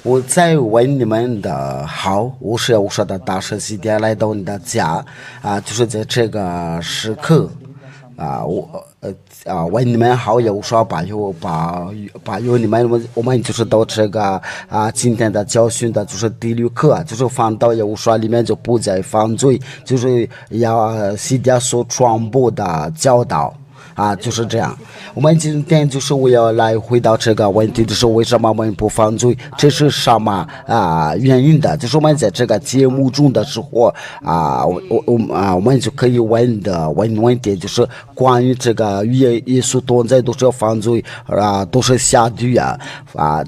我在为你们的好，无时无刻的大声祭奠来到你的家就是在这个时刻为你们好，也无说把有你们我们就是到这个今天的教训的就是第六课，就是放到也无说里面就不再犯罪，就是要祭奠所传播的教导。就是这样。我们今天就是我要来回答这个问题，就是为什么我们不犯罪？这是什么原因的？就是我们在这个节目中的时候我们就可以问题，就是关于这个耶稣存在都是要犯罪都是下地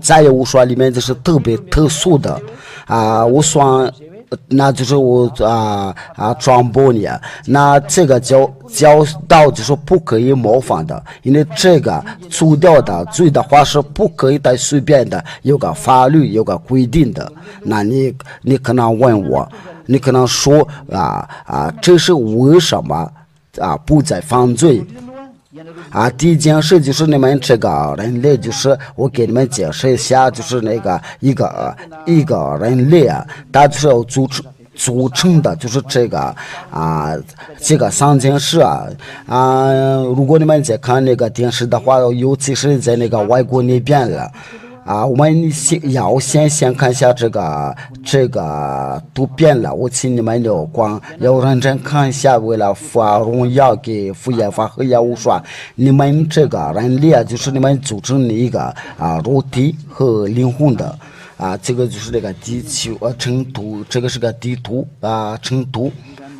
再有我说里面就是特别特殊的我说。那就是我传播你那这个教导就是不可以模仿的，因为这个粗掉的罪的话是不可以太随便的，有个法律有个规定的。那你可能问我，你可能说这是为什么不再犯罪？第一件事就是你们这个人类，就是我给你们解释一下，就是那个一个人类它就是要组成的，就是这个这个三件事如果你们在看那个电视的话，尤其是在那个外国那边了。我们先看一下这个图片了。我请你们要认真看一下，为了发荣耀给父耶法和耶和华，你们这个人类就是你们组成一个肉体和灵魂的这个就是那个地球成图，这个是个地图成图，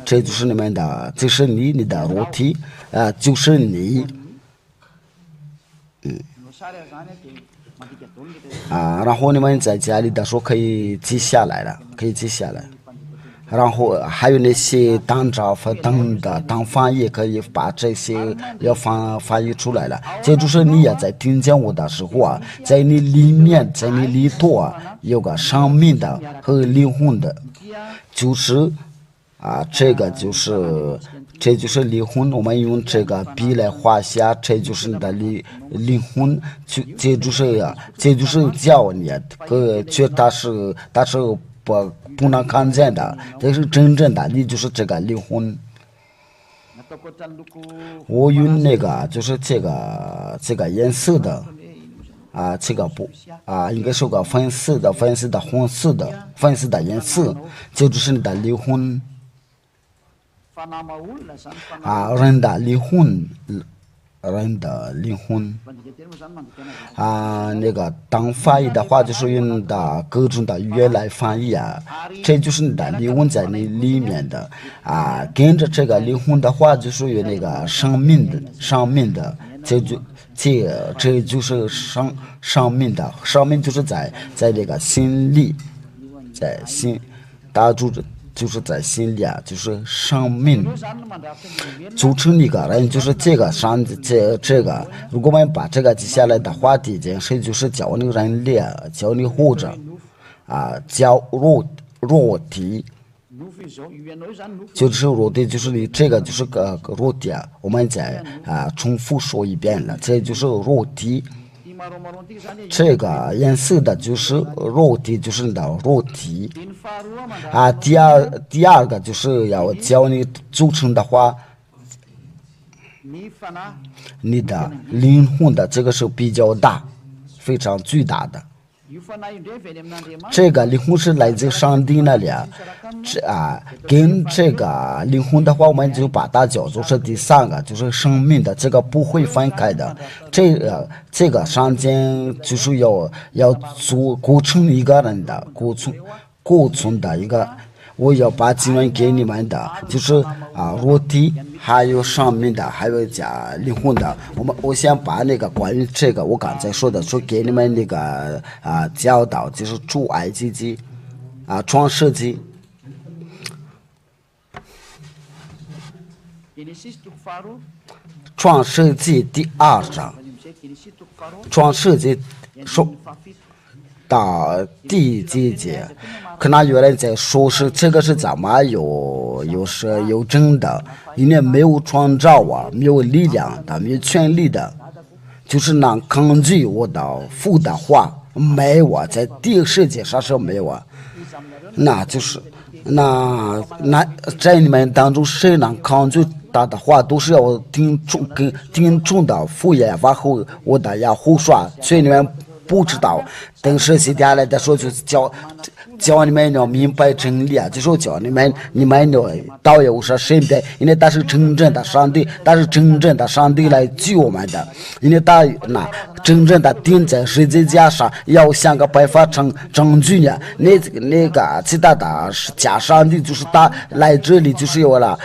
这就是你们的，这是你的肉体就是你然后你们在家里的时候可以记下来了，然后还有那些当照和当翻译，可以把这些要翻译出来了。这就是你也在听见我的时候在你里面，在你里头有个生命的和灵魂的，就是这就是灵魂，我们用这个笔来画下，这就是你的灵魂，这就是叫你，它是不能看见的，这是真正的，你就是这个灵魂。我用那个就是这个颜色的这个不应该是个粉色的红色的粉色的颜色，这就是你的灵魂。人的灵魂那个当翻译的话，就是用的各种的语言来翻译这就是你的灵魂在你里面的跟着这个灵魂的话，就属于那个生命的，这就是生命的，生命就是在这个心里，在心打住着。就是在心里就是生命组成一个人，就是这个如果我们把这个记下来的话，第一件事就是教你人类，教你活着教肉体，就是肉体，就是你这个就是个肉体我们再重复说一遍了，这就是肉体。这个颜色的就是肉体，就是你的肉体第二个就是要教你组成的话，你的灵魂的这个是比较大，非常巨大的。这个灵魂是来自上帝那里跟这个灵魂的话，我们就把它叫做是第三个，就是生命的，这个不会分开的。这个上间就是要构成一个人的构成的一个。我要把经文给你们的，就是肉体，还有生命的，还有灵魂的。我先把那个关于这个我刚才说的，说给你们那个教导，就是出埃及记创世纪。创世纪第2章，创世纪说到第几节，可能有人在说是这个是怎么有真的，因为没有创造没有力量的，没有权利的，就是能抗拒我的父的话，没有，在第一个世界上是没有，那就是那在你们当中谁能抗拒他的话，都是要听从的敷衍，然后我的要胡说，所以你们不知道。等实习下来的时候就教你们要明白真理啊，就是教你们要到有说身边，因为他是真正的上帝，他是真正的上帝来救我们的，因为他真正的钉在十字架上，要想个办法证据呢。那个其他的假上帝就是他来这里就是有了。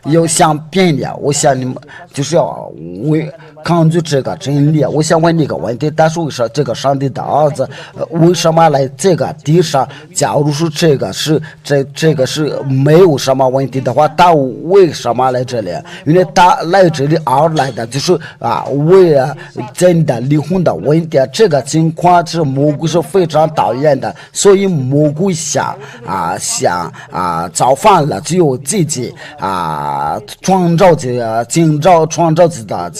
要想变的，我想你们就是要抗拒这个真理。我想问你个问题，但是为什么这个上帝的儿子为什么来这个地上？假如说这个是没有什么问题的话，他为什么来这里？因为他来这里而来的就是为了真的离婚的问题。这个情况是蘑菇是非常讨厌的，所以蘑菇想造反了，只有自己创造自己的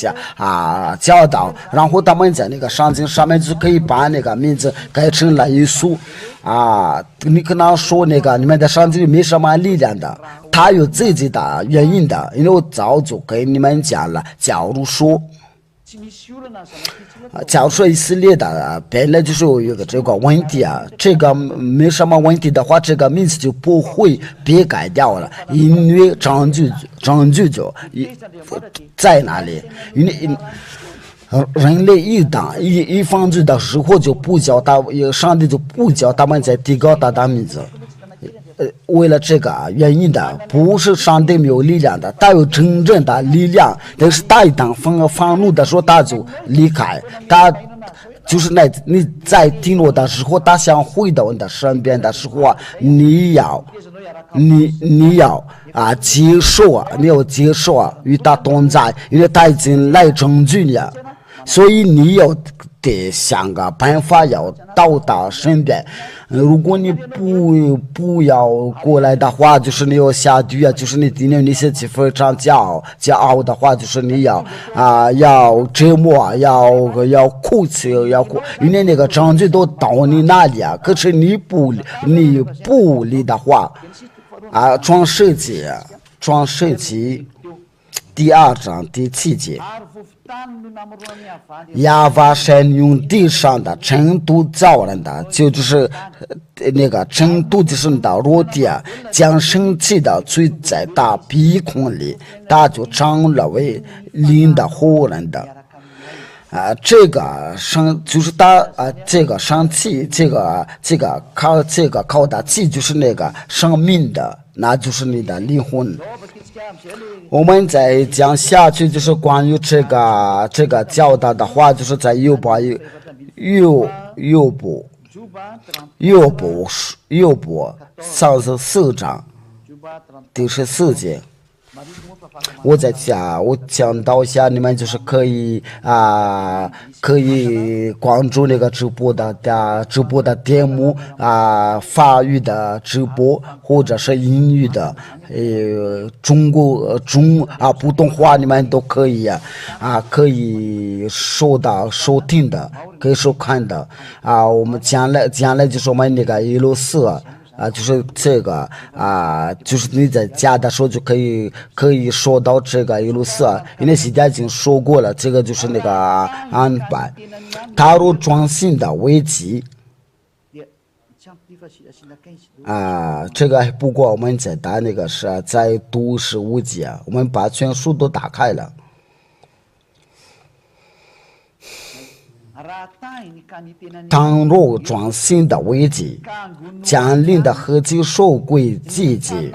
教导，然后他们在那个圣经上面就可以把那个名字改成了耶稣你可能说那个你们的圣经没什么力量的，他有自己的原因的，因为我早就跟你们讲了，假如说以色列的本来就是有一个这个问题这个没什么问题的话，这个名字就不会被改掉了，因为证据就在哪里？因为人类一犯罪的时候就不叫他，上帝就不叫他们再提高他的名字。为了这个原因的，不是上帝没有力量的，他有真正的力量，但是他一旦愤怒的时候，他就离开，他就是你在听我的时候，他想回到你的身边的时候你要接受你要接受与他同在，因为他已经来证据了，所以你要得想个办法要到他身边。如果你不要过来的话，就是你要下地就是你今天你心情非常骄傲的话，就是你要折磨，要哭泣，因为那个证据都到你那里可是你不理的话创世纪第2章第7节，亚巴神用地上的尘土造人的，就是那个尘土就是的落地将生气的吹在他鼻孔里，他就成了为灵的活人的。这个就是他这个生气，这个靠的气就是那个生命的，那就是你的灵魂。我们再讲下去，就是关于这个教导的话，就是在约伯34章第14节。我讲到一下，你们就是可以关注那个直播的节目法语的直播或者是英语的普通话你们都可以可以收听的，可以收看的我们将来就是我们那个一路4就是这个就是你在家的时候就可以说到这个一路4因为现在已经说过了，这个就是那个安排踏入专心的危机这个不过我们在打那个是在读15节我们把全书都打开了。倘若专心的危机，降临的合计受归季节，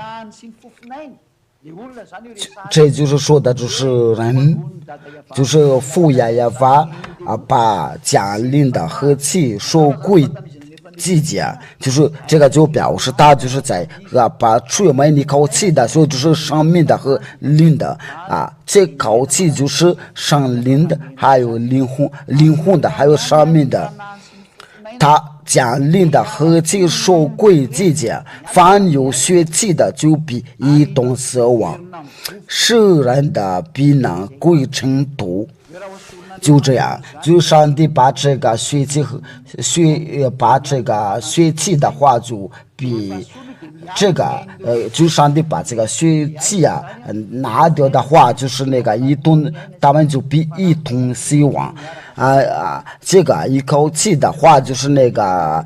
这就是说的就是人，就是敷衍也法把降临的和气受归季节，就是这个就表示他就是在把出门一口气的时候，就是生命的和灵的这口气就是生灵的，还有灵魂的，还有生命的。他降临的和气受归季节，凡有血气的就必一同死亡，世人的必能归尘土。就这样，就上帝把这个把这个血气的话就比这个就上帝把这个血气啊拿掉的话，就是那个一吨，他们就比一吨死亡。这个一口气的话，就是那个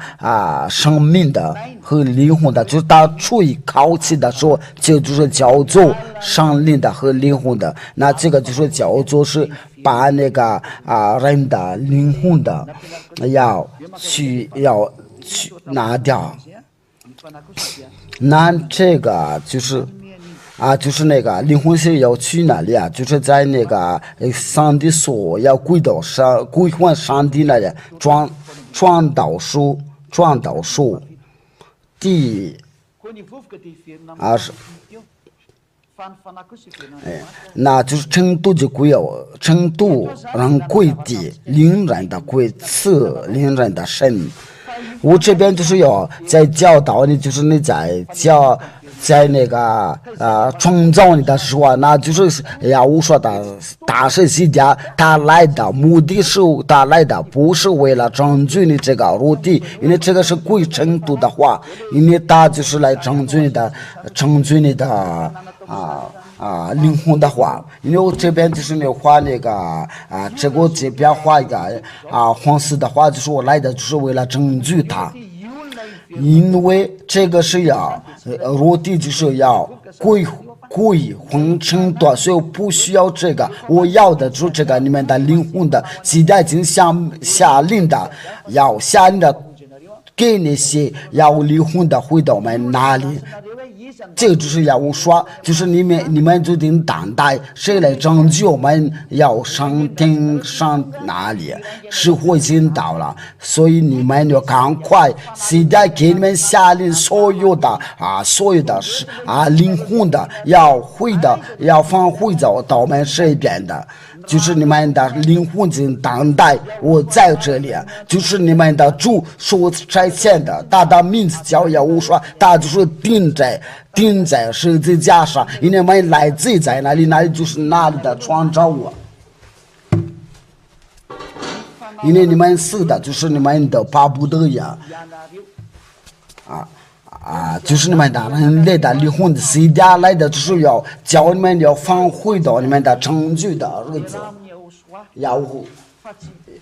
生命的和灵魂的，就是他出一口气的时候，就是叫做生灵的和灵魂的。那这个就是叫做是把那个人的灵魂的要去拿掉。那这个就是那个灵魂是要去哪里啊？就是在那个上帝所要归还上帝那里传道书第20。那就是成都就归成都人归地，灵人的归赐灵人的神。我这边就是要在教导你，就是你在那个创造你的时候啊，那就是我说的大神西家他来的目的是他来的不是为了拯救你这个肉体，因为这个是归程度的话，因为他就是来拯救你的灵魂的话，因为我这边就是没有画那个这个这边画一个黄色的话，就是我来的就是为了拯救他，因为这个是要肉体就是要归还程度，所以不需要这个，我要的就是这个你们的灵魂的，现在已经下令的给那些要灵魂的回到我们哪里。这个就是要我说，就是你们就得等待谁来拯救我们，要上天上哪里？时候已经到了，所以你们要赶快，现在给你们下令，所有的灵魂的要放回到我们这边的。就是你们的灵魂在等待我在这里，就是你们的主所差遣的，他的名字叫耶和华，他就是钉在十字架上，因为你们来自在哪里，那里就是哪里的创造物。因为你们死的就是你们的巴不得呀，就是你们的人类的灵魂的谁家来的，就是要叫你们要放回到你们的拯救的日子，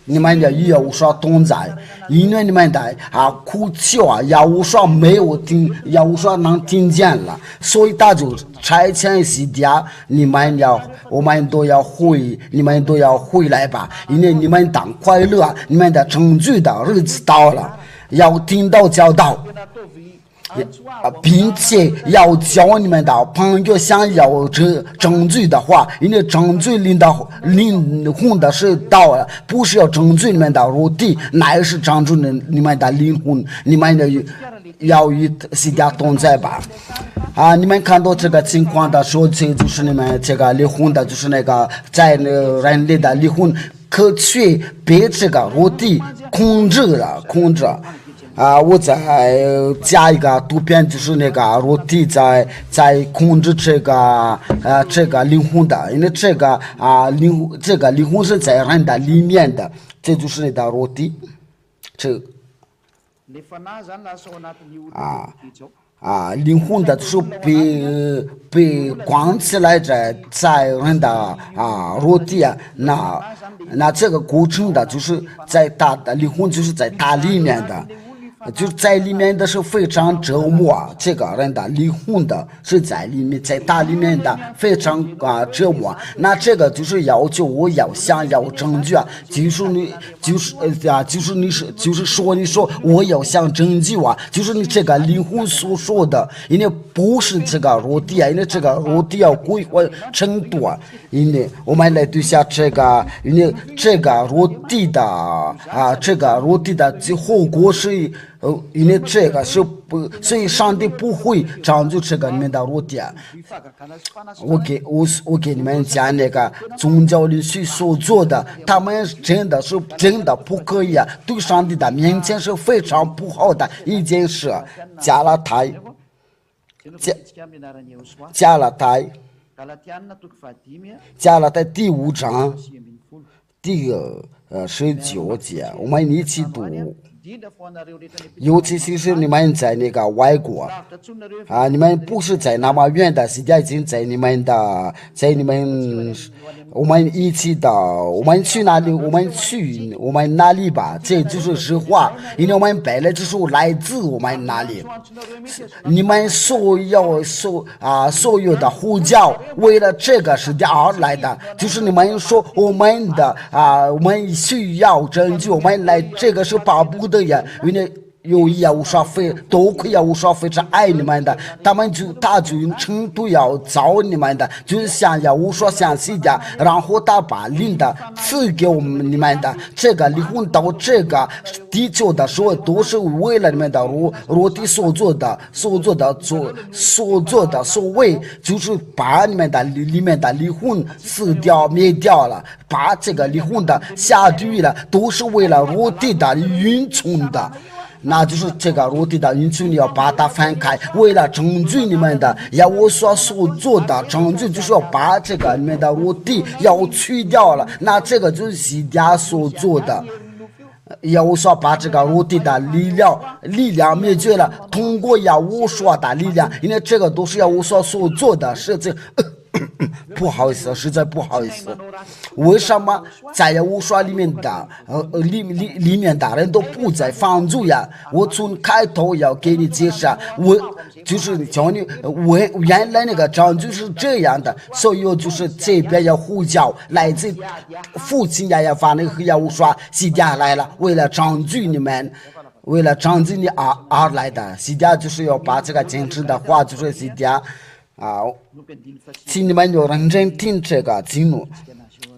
你们的耶和华同在，因为你们的哭求耶和华没有听，耶和华能听见了，所以他就差遣西家，我们都要回来吧，因为你们当快乐，你们的拯救的日子到了，要听到教导。并且要教你们的朋友想要拯救的话，因为拯救灵魂的是到了，不是要拯救你们的肉体，乃是拯救你们的灵魂，你们的要与西家同在吧。你们看到这个情况的时候，这就是你们这个灵魂的，就是那个在人类的灵魂可去被这个肉体控制。我再加一个图片，就是那个肉体在控制这个灵魂的，因为这个灵魂是在人的里面的，这就是你的肉体，灵魂的就是被关起来在人的肉体那这个过程的就是在他的灵魂就是在他里面的。就在里面的是非常折磨这个人的灵魂的，是在里面，在他里面的非常折磨。那这个就是要求我想要拯救，就是说我要想拯救就是你这个灵魂所说的，因为不是这个肉体因为这个肉体要归还程度因为我们来对下这个，因为这个肉体的后果是。因为这个是不，所以上帝不会拯救这个里面的肉体。我给你们讲那个宗教领袖所做的，他们真的不可以对上帝的面前是非常不好的一件事。加拉太第5章第19节，我们一起读。尤其是你们在那个外国你们不是在那么远的，现在已经在你们我们一起的，我们去哪里？我们哪里吧？这就是实话，因为我们本来就是来自我们哪里。你们所有的呼叫，为了这个是而来的，就是你们说我们需要拯救，我们来这个是巴不得呀，因为有业务说非多亏业务说非是爱你们的，他就用程度要找你们的，就是想业务说详细的，然后他把领的赐给我们你们的，这个离婚到这个地球的时候都是为了你们的如地所做的所谓就是把你们的里面的离婚死掉灭掉了，把这个离婚的下地狱了，都是为了如地的运存的。那就是这个如地的运存，你要把它翻开，为了拯救你们的，要我所做的拯救，就是要把这个里面的如地要去掉了。那这个就是西家所做的，要我说把这个如地的力量灭绝了，通过要我说的力量，因为这个都是要我所做的事情。不好意思，实在不好意思。为什么在无说里面的里面的人都不在放逐呀？我从开头要给你介绍，我就是教你，我原来那个章就是这样的，所以就是这边要呼叫来自父亲要发那个要说西家来了，为了拯救你们。为了拯救你而来的，西家就是要把这个坚持的话，就是西家。请你们要认真听这个经文，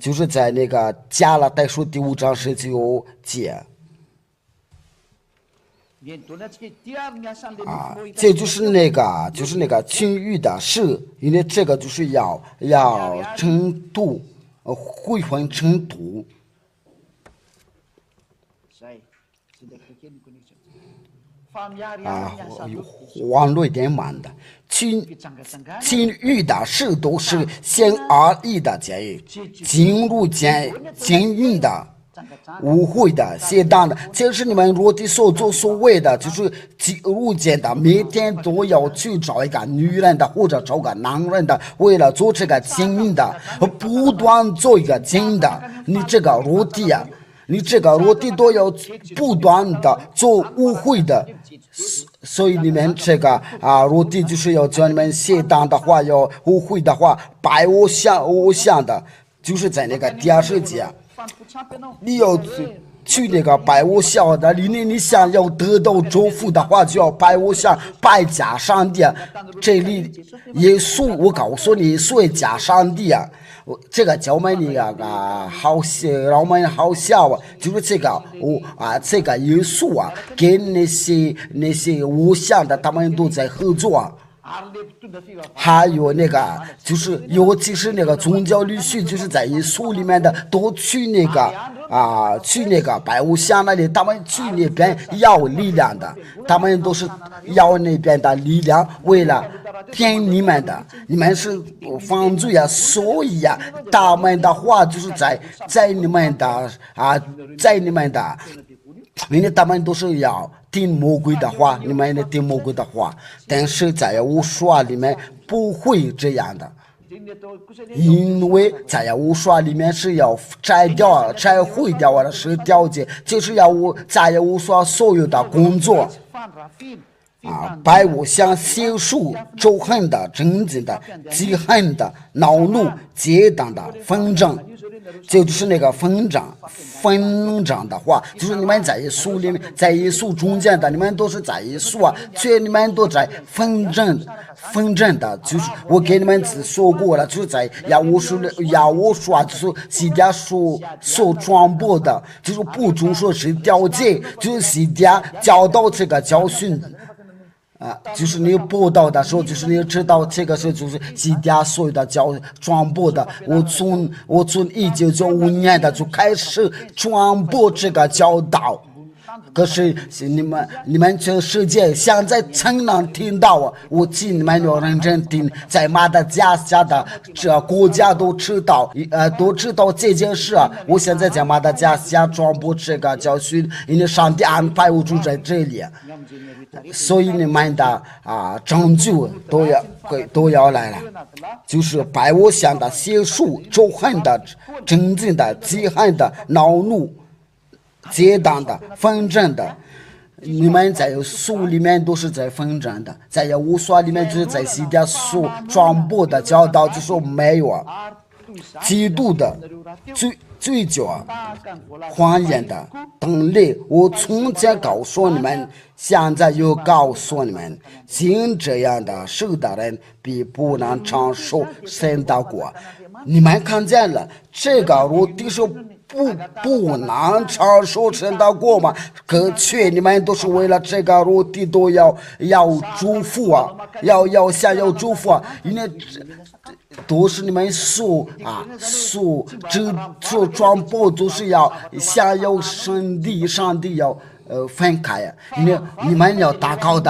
就是在那个加拉太书第5章19节这就是那个情欲的事，因为这个就是要程度会分程度。网络有点慢的，情欲的事都是显而易的监狱，进入监狱的污秽的邪荡的，这是你们如地所做所谓的，就是进入监的，每天都要去找一个女人的或者找个男人的，为了做这个监狱的，不断做一个监狱的，你这个如地啊。你这个落地都要不断的做污秽的，所以你们这个落地就是要教你们邪荡的话，要污秽的话，拜偶像的，就是在那个第20节，你要去那个拜偶像的，你想要得到祝福的话，就要拜偶像，拜假上帝。这里耶稣，我告诉你，耶稣是假上帝啊。这个教我们好笑，让我们好笑啊！就是这个这个耶稣跟那些偶像的，他们都在合作。还有那个就是尤其是那个宗教律师，就是在耶稣里面的都去那个拜偶像那里，他们去那边要力量的，他们都是要那边的力量，为了骗你们的，你们是犯罪啊，所以他们的话就是在你们的因为他们都是要听魔鬼的话，你们也听魔鬼的话，但是在无说里面不会这样的，因为在无说里面是要拆毁掉的是条件，就是要在无说所有的工作拜偶像、邪术、仇恨的、争竞的、记恨的、恼怒、结党的、纷争。就是那个纷争的话，就是你们在耶稣里面，在耶稣中间的，你们都是在耶稣却你们都在纷争的，就是我给你们说过了，就是在亚乌说就是西家所传播的，就是不准说是条件，就是西家教导这个教训。就是你播道的时候，就是你知道这个是就是西家所有的传播的。我从1995年的就开始传播这个教导，可是你们这世界现在才能听到啊！我请你们要认真听，在马达加斯加的这国家都知道这件事啊！我现在在马达加斯加传播这个教训，因为上帝安排我住在这里，所以你们的拯救都要来了，就是把我想的邪术、仇恨的、真正的、记恨的、恼怒。结党的、纷争的，你们在书里面都是在纷争的，在耶和华里面就是在西点书传播的教导，就说没有嫉妒的、醉酒谎言的等类。我从前告诉你们，现在又告诉你们，行这样的事的人，必不能承受神的国。你们看见了这个我的说不能承受神的国吗？可却你们都是为了这个肉体都要祝福啊，想要祝福啊，因为都是你们所传播都是要想要上帝要分开呀，因为你们要祷告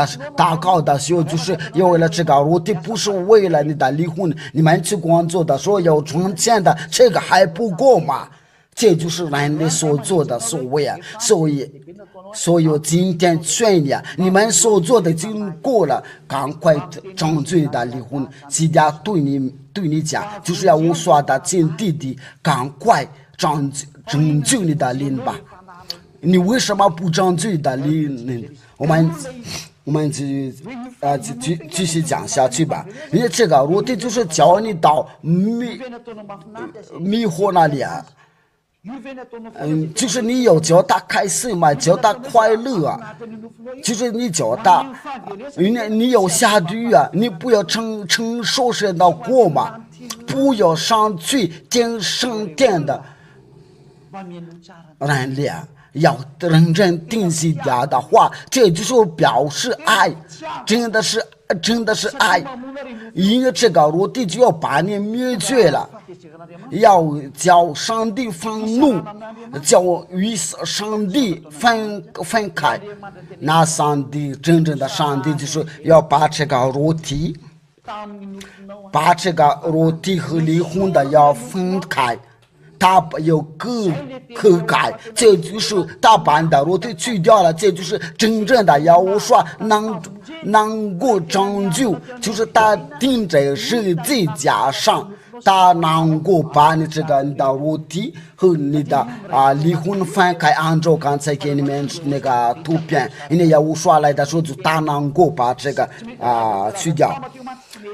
的时候，就是要为了这个肉体，不是为了你的离婚。你们去工作的时候要赚钱的，这个还不够吗？这就是人类所做的所谓啊，所以今天劝你啊，你们所做的经过了，赶快正确的离婚。现在对你讲，就是要无所的尽弟弟，赶快拯救你的灵吧。你为什么不拯救你的灵？我们继续讲下去吧。因为这个我的就是教你到迷惑那里啊。就是你要叫他开心嘛，叫他快乐啊，就是你叫他，你要下地狱啊，你不要承受神的国嘛，不要上去进圣殿的人类，要认真听西家的话，这就是表示爱，真的是爱，因为这个肉体就要把你灭绝了。要叫上帝愤怒，叫与上帝分开。那上帝真正的上帝就是要把这个肉体和离婚的要分开，他要割开，这就是他把你的肉体去掉了，这就是真正的要我说能够拯救，就是他钉在十字架上。他能够把你的肉体和你的离婚分开，按照刚才给你们那个图片，因为要我说来的时候，就他能够把这个去掉。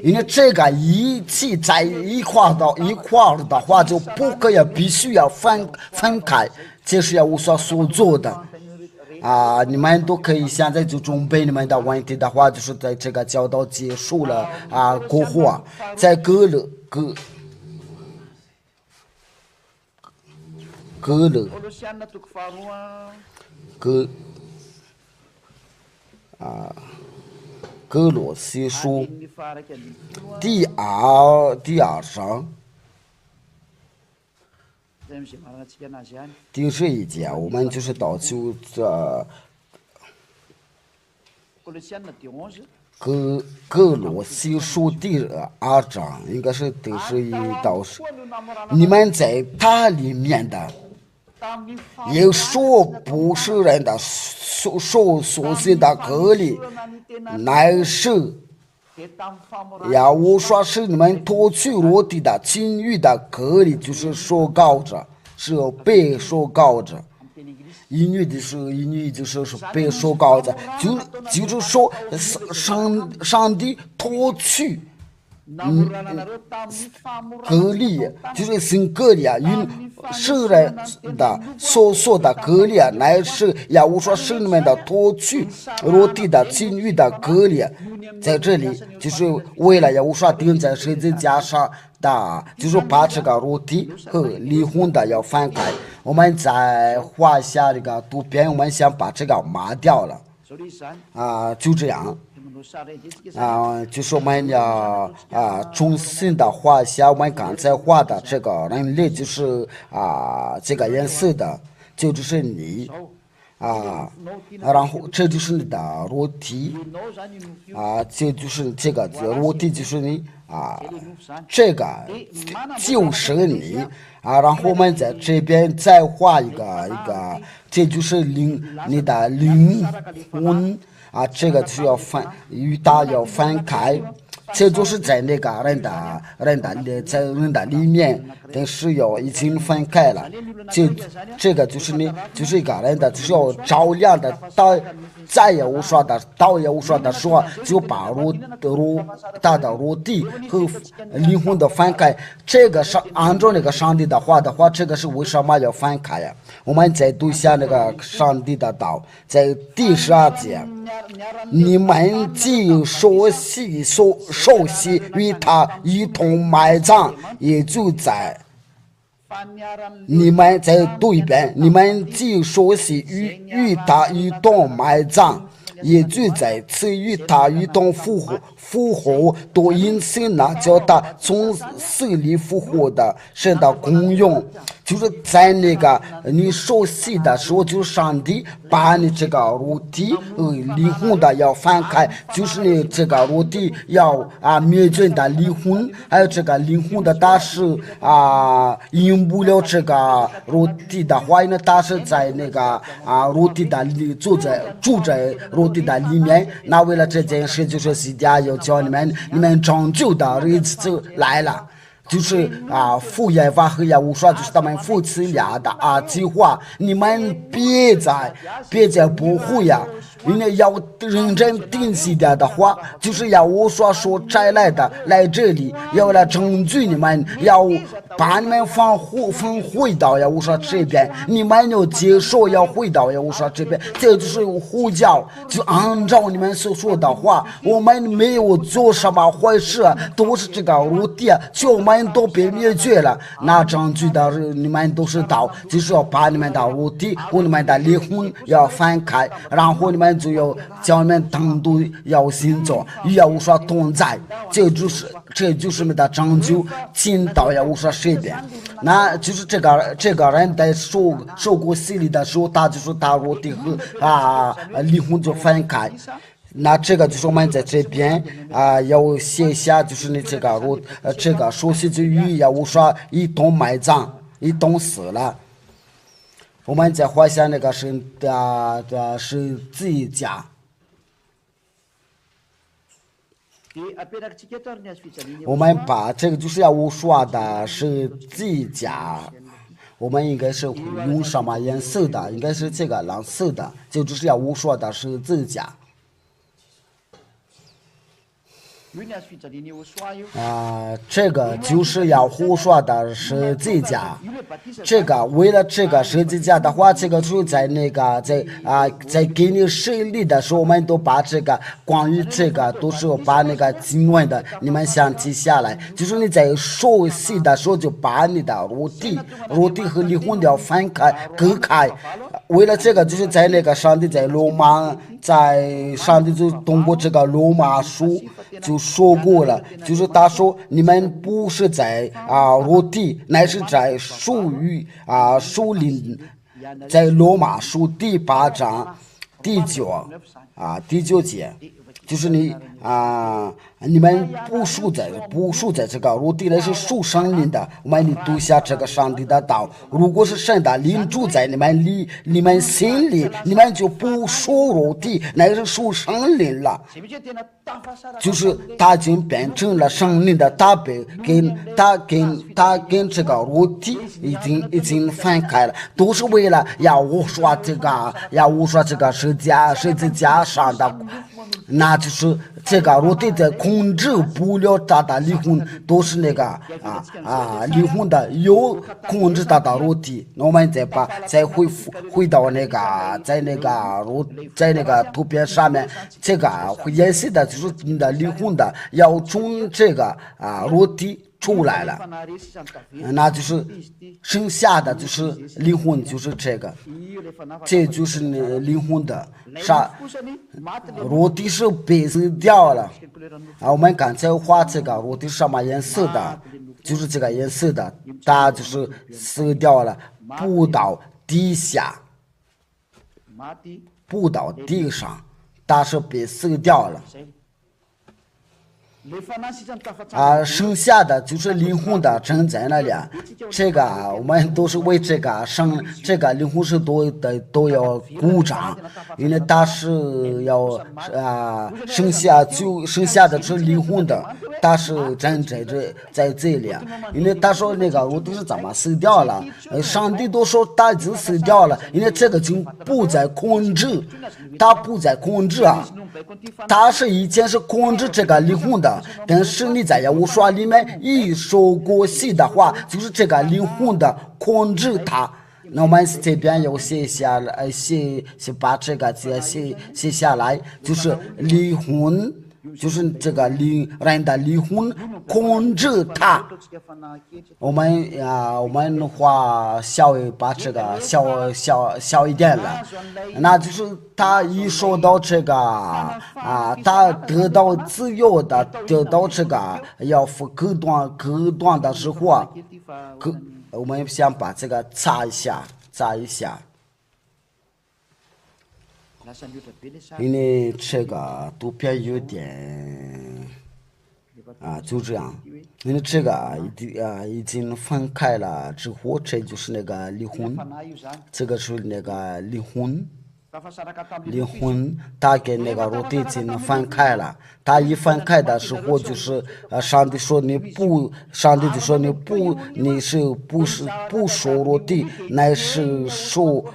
因为这个一起在一块儿的话，就不可以必须要分开，这是要我所做的。你们都可以现在就准备你们的问题的话，就是在这个教导结束了过后在哥勒哥罗西书第二章第11节，我们就是到就哥罗西书第2章，应该是第11到10。你们在他里面的，也说不是人的所信的隔离，乃是要我说是你们脱去肉体的情欲的隔离，就是说告着，是被说告着。英语就是被说告着，就是说上帝脱去隔离，就是sin隔离与世人的所说的隔离乃是要我说是你们的脱去肉体的情欲的隔离，在这里就是为了要我说钉在十字架上的，就是把这个肉体和离婚的要分开。我们再画下这个图片，我们想把这个抹掉了就这样就是我们要重新的画下我们刚才画的这个人类，就是这个颜色的，就是你啊，然后这就是你的裸体啊，这就是这个裸体就是你啊，这个就是你啊，然后我们在这边再画一个，这就是你的灵魂啊，这个就要与它要分开。这就是在那个在人的里面，但是要已经分开了。这个就是就是一个人的，就是要照亮的，再也无说的，倒也无说的说，就把他的肉体和灵魂的分开。这个是按照那个上帝的话，这个是为什么要分开呀？我们再读一下那个上帝的道，在第12节。你们既熟悉与他一同埋葬，也就在你们再读一遍，你们既熟悉与他一同埋葬，也就在此与他一同复活，都因信那叫他从死里复活的神的功用。就是在那个你熟悉的时候，就是上帝把你这个肉体和灵魂的要分开，就是你这个肉体要灭绝的灵魂，还有这个灵魂的它是赢不了这个肉体的话呢，它是在那个肉体的住在肉体的里面。那为了这件事，就是西家要叫你们拯救的日子就来了。就是父耶和华和耶和华就是他们夫妻俩的计划，你们别再不会呀，因为要认真定西点的话，就是耶和华说摘来的来这里，要来拯救你们，要把你们放回到耶和华这边，你们要接受要回到耶和华这边，这就是呼叫，就按照你们所说的话，我们没有做什么坏事，都是这个肉体，就我们都被灭绝了。那证据的你们都是道，就是要把你们的肉体和你们的灵魂要分开，然后你们就要将你们单独要行走，与耶和华同在，这就是你们的拯救，进到耶和华这边。那就是这个人在受过洗礼的时候，他就是他肉体和灵魂就分开。那这个就是我们在这边要写下，就是你这个熟悉之语要无说一同埋葬，一同死了。我们再画下那个是自己家。我们把这个就是要无说的是自己家。我们应该是用什么颜色的？应该是这个蓝色的，就是要无说的是自己家。这个就是要胡说的十字架。这个为了这个十字架的话，这个就在那个在给你设立的时候，我们都把这个关于这个都是把那个经文的你们想记下来。就是你在受洗的时候，就把你的肉体和灵魂要分开隔开。为了这个，就是在那个上帝在罗马，上帝就通过这个罗马书就说过了，就是他说你们不是在肉体，乃是在属灵，在罗马书第8章第9节，就是你们不属在这个肉体，乃是属神灵的。我们读下这个上帝的道，如果是神的灵住在你们心里，你们就不属肉体，乃是属神灵了。就是他已经变成了神灵的，他跟这个肉体已经分开了，都是为了要我说这个十字架上的。那就是这个肉体在控制不了他的灵魂，都是那个灵魂的有控制他的肉体。我们再回到那个在那个图片上面，这个演示的就是你的灵魂的要从这个肉体出来了，那就是剩下的就是灵魂，就是这就是你灵魂的肉体是被死掉了我们刚才画这个肉体什么颜色的，就是这个颜色的，它就是死掉了，不到地下。扑到地上，但是被死掉了。剩下的就是灵魂的正在那里。这个我们都是为这个灵魂是都要鼓掌，因为他是要剩下的是灵魂的，他是真在这里。因为他说那个我都是怎么死掉了，上帝都说他已经死掉了，因为这个就不再控制，他不再控制啊。他是以前是控制这个灵魂的，但是你在耶和华里面一说过戏的话，就是这个灵魂的控制他。那我们这边要写下来，把这个字写下来，就是灵魂，就是这个人的灵魂控制他。我们话稍微把这个小一点了，那就是他一说到这个他得到自由的，得到这个要付各段的时候，我们想把这个查一下，因为这个图片有点就这样，因为这个已经分开了之后，这就是那个离婚，这个是那个离婚，他跟那个肉体已经分开了。他一分开的时候，就是上帝说你不，上帝就说你是不属肉体，乃是属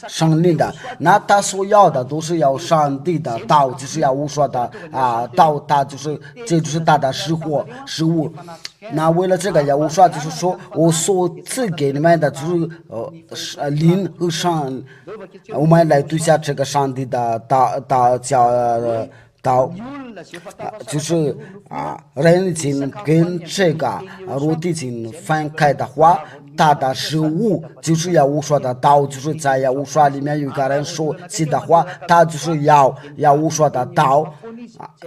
生灵的。那他所要的都是要上帝的道，就是要无说的道，他就是这就是他的食物。那为了这个也无说，就是说我所赐给你们的就是灵和上，我们来读下这个上帝的道，就是人已经跟这个肉体已经分开的话，他的食物就是要无说的道，就是在要无说里面有个人说起的话，他就是要无说的道。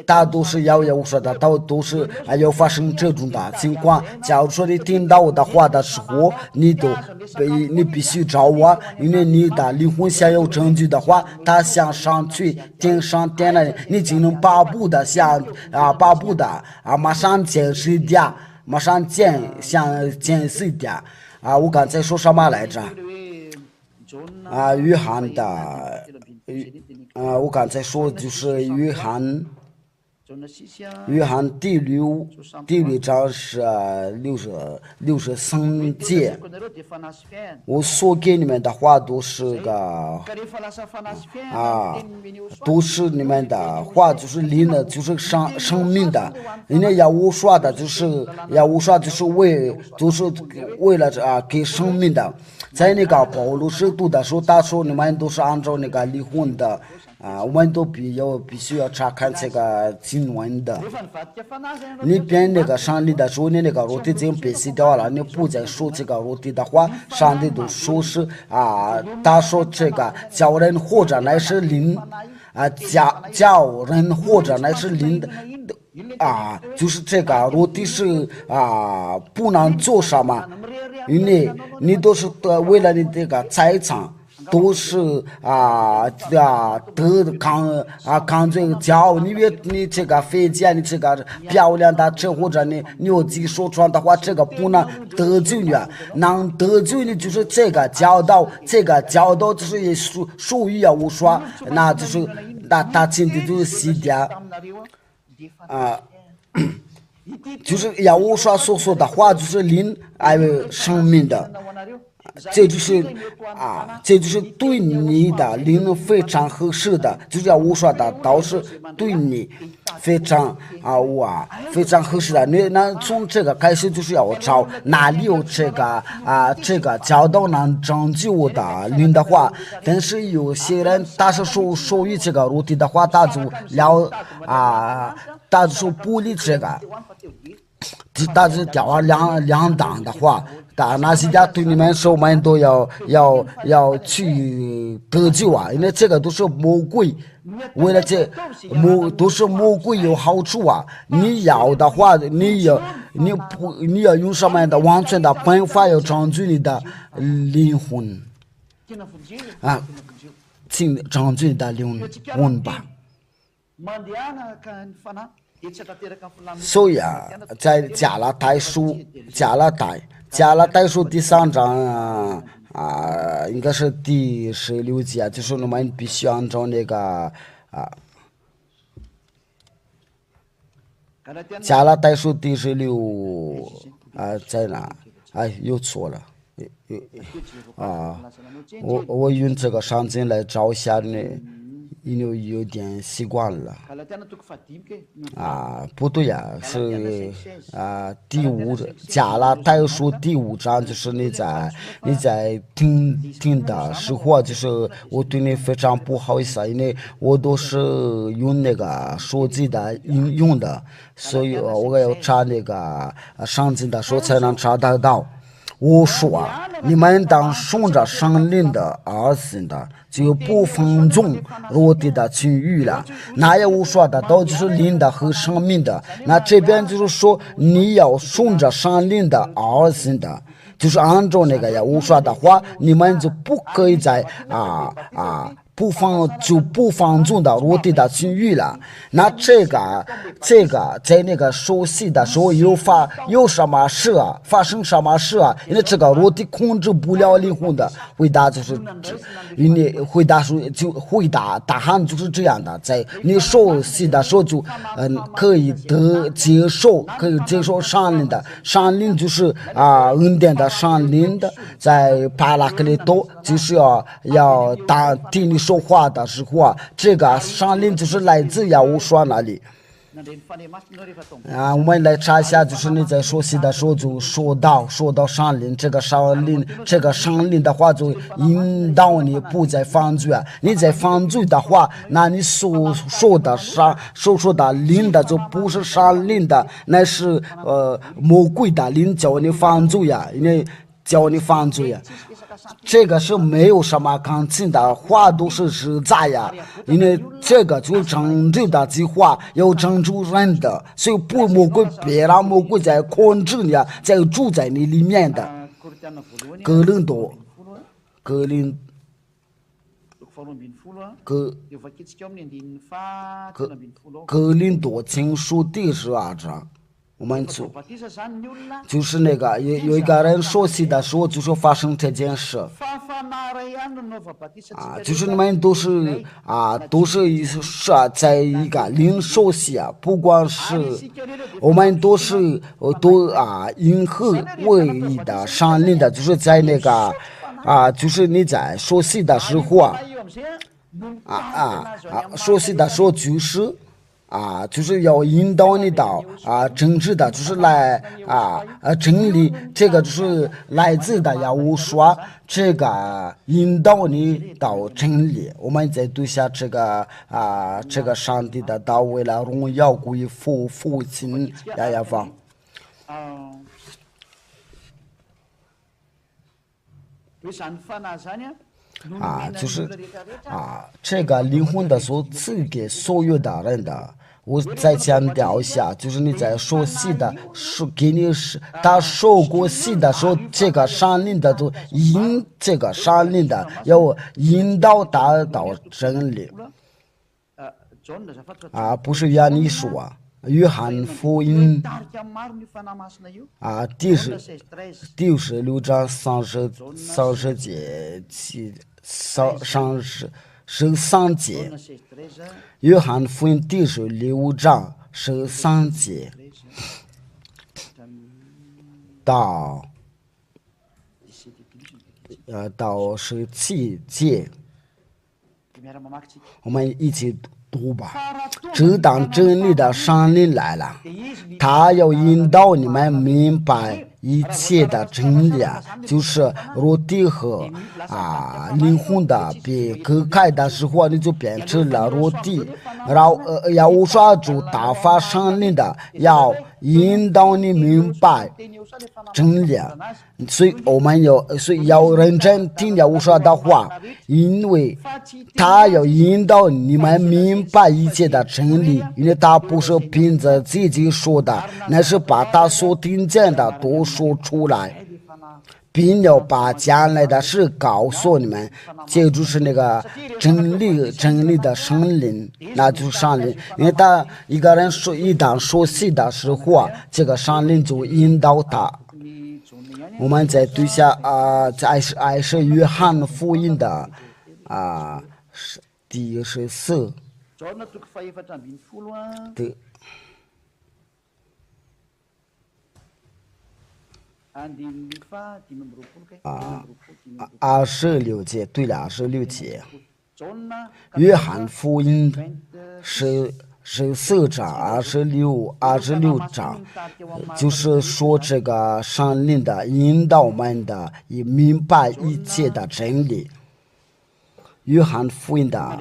大都是要无说的道，都是要发生这种的情况。假如说你听到我的话的时候，你必须找我，因为你的灵魂想有证据的话，他想上去点上点了，你就能巴不得马上见识点，马上见识点我刚才说什么来着？约翰的我刚才说就是约翰第六章是63节，我说给你们的话都是都是你们的话，就是灵的，就是生命的。人家要无说的，就是为了给生命的。在那个保罗使徒的时候，他说你们都是按照那个离婚的。我们都必须要查看这个经文的。你变那个上帝的时候，你那个肉体已经被洗掉了，你不再说这个肉体的话，上帝都说是他说这个叫人活着乃是灵叫人活着乃是灵的就是这个肉体是不能做什么，因为你都是为了你这个财产。都是抗这个骄傲，因为你这个飞机你这个漂亮的车或者你有自己说穿的话，这个不能得罪你，能得罪你就是这个教导就是也属于无说，那就是他今天就是洗掉就是要无说所说的话，就是灵还有生命的。这就是对你的灵非常合适的，就是要无说的道是对你非常非常合适的。那从这个开始就是要找哪里有这个教导能拯救我的灵的话，但是有些人他是属于这个肉体的话，他就不理这个。但是掉两档的话，那些家对你们说，我们都要去得救因为这个都是魔鬼，为了都是魔鬼有好处你要的话，你要用什么样的完全的办法要拯救你的灵魂长罪的灵魂吧。所以啊，在加拉太书第3章应该是第16节，就是我们必须按照那个加拉太书第16在哪？又错了。我用这个圣经来找一下呢，因为有点习惯了。不对呀，是加拉太书第5章，就是你在听的时候，就是我对你非常不好意思，因为我都是用那个手机的用的，所以我要查那个圣经的时候才能查得到。我说你们当顺着圣灵的儿子的，就不放纵肉体的情欲了。那也我说的到就是灵的和生命的，那这边就是说你要顺着圣灵的儿子的，就是按照那个呀我说的话，你们就不可以在不放纵的肉体的情欲了。那这个在那个熟悉的时候有什么事啊？发生什么事啊？因为这个肉体控制不了灵魂的回答，就是因为回答答案就是这样的，在你熟悉的时候就可以接受上灵的，上灵就是恩典的上灵的，在巴拉克里多就是要听你说话的时候这个上灵就是来自亚乌说那里。我们来查一下，就是你在熟悉的时候就说到上灵，这个上灵的话就引导你不再犯罪。你在犯罪的话，那你所说的灵的就不是上灵的，那是魔鬼的灵叫你犯罪呀，因为叫你犯罪呀。这个是没有什么感情的话，都是实在呀，因为这个就是拯救的计划，要拯救人的，所以不别让魔鬼在控制你，在住在你里面的。哥林多前书第12章。我们就是那个有一个人熟悉的时候，就是发生这件事就是你们都是在一个灵熟悉不光是我们都因何为义的上灵的，就是在那个就是你在熟悉的时候熟悉的时候就是要引导你到真知的，就是来真理，这个就是来自的呀。我说这个引导你到真理，我们在读下这个上帝的道，为了荣耀归父亲呀方。就是这个灵魂的所赐给所有的人的。我再强调一下，就是你在说戏的，给你他受过戏的时候，这个上灵的就这个上灵的要引导他到真理不是让你说约翰福音第16章30节13节，约翰福音第16章13节到17节，我们一起读吧。只当真理的上灵来了，他要引导你们明白一切的真理就是肉体和灵魂的被割开的时候，你就变成了肉体。然后要抓住大发上灵的，要引导你明白真理。所以我们要认真听我说的话，因为他要引导你们明白一切的真理，因为他不是凭着自己说的，那是把他所听见的都说出来。并要把将来的事告诉你们，这就是那个真理的圣灵，那就是圣灵。因为他一个人一旦熟悉的时候啊，这个圣灵就引导他。我们在读下还是约翰福音的第14的。26节，对了，26节。约翰福音14章26章，就是说这个圣灵的引导我们的，以明白一切的真理。约翰福音的，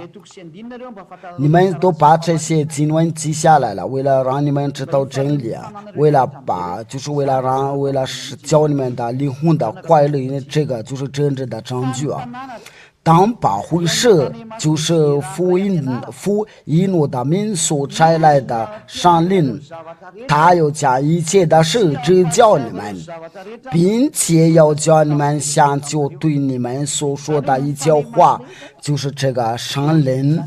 你们都把这些经文记下来了，为了让你们知道真理啊，为了教你们的灵魂的快乐，因为这个就是真正的证据啊。当保惠师就是福音路的民所差来的圣灵，他要将一切的事指教你们，并且要叫你们想就对你们所说的一切话，就是这个圣灵，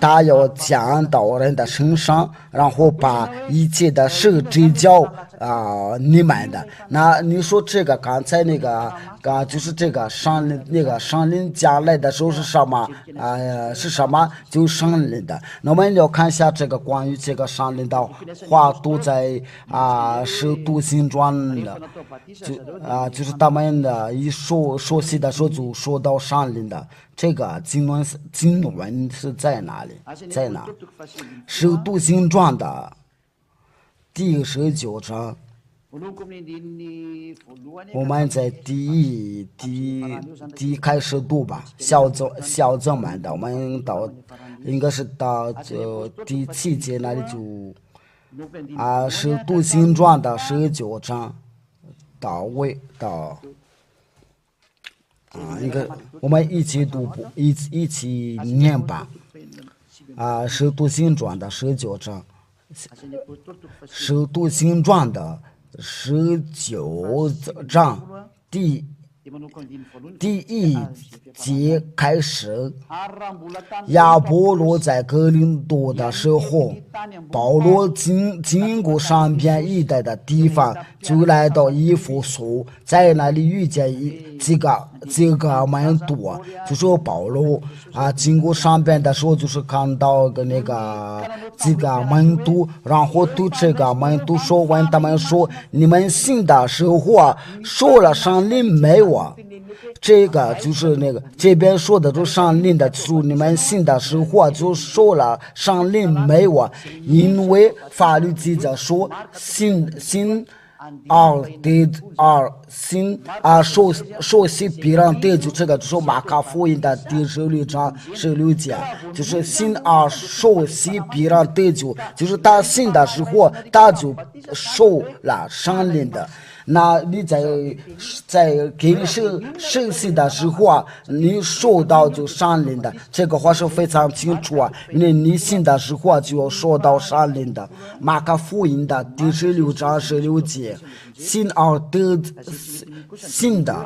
他要降到人的身上，然后把一切的事指教你们的。那你说这个刚才那个就是这个圣灵将来的时候是什么是什么？就是圣灵的。那我们要看一下这个关于这个圣灵的话，都在使徒行传的，就是他们的一说起的时候就说到圣灵的。这个经文是在哪里？在哪？使徒行传的第19章。我们在第一开始读吧，小正版的，我们应该是到第7节那里就使徒行传的19章到应该我们一起读一起念吧。使徒行传的19章，使徒行传的19章第1节开始。亚波罗在哥林多的时候，保罗经过上边一带的地方，就来到以弗所，在那里遇见几个门徒，就说保罗经过上边的时候，就是看到几个门徒，然后对这个门徒问他们说：“你们信的时候受了圣灵没有？”这个就是这边说的都圣灵的，就是你们信的时候就受了圣灵没有？因为法律记着说信受洗必然得救，这个就是马可福音的第16章16节，就是信受洗必然得救，就是他信的时候他就受了圣灵的。那你在给你受洗的时候你受到就圣灵的，这个话是非常清楚因为你信的时候就要受到圣灵的。马可福音的第16章16节，信的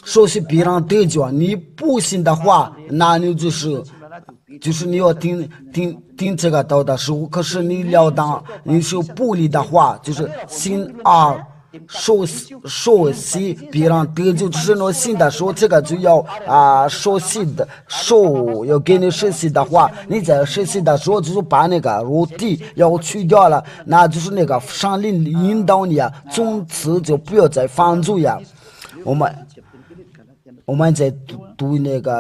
受洗必然得救，你不信的话，那你就是你要听这个道的时候，可是你你是不理的话，就是信受洗必然得救，就是那信的时候，这个就要要给你受洗的话，你在受洗的时候就是把那个肉体要去掉了，那就是那个圣灵引导你从此就不要再犯罪我们在读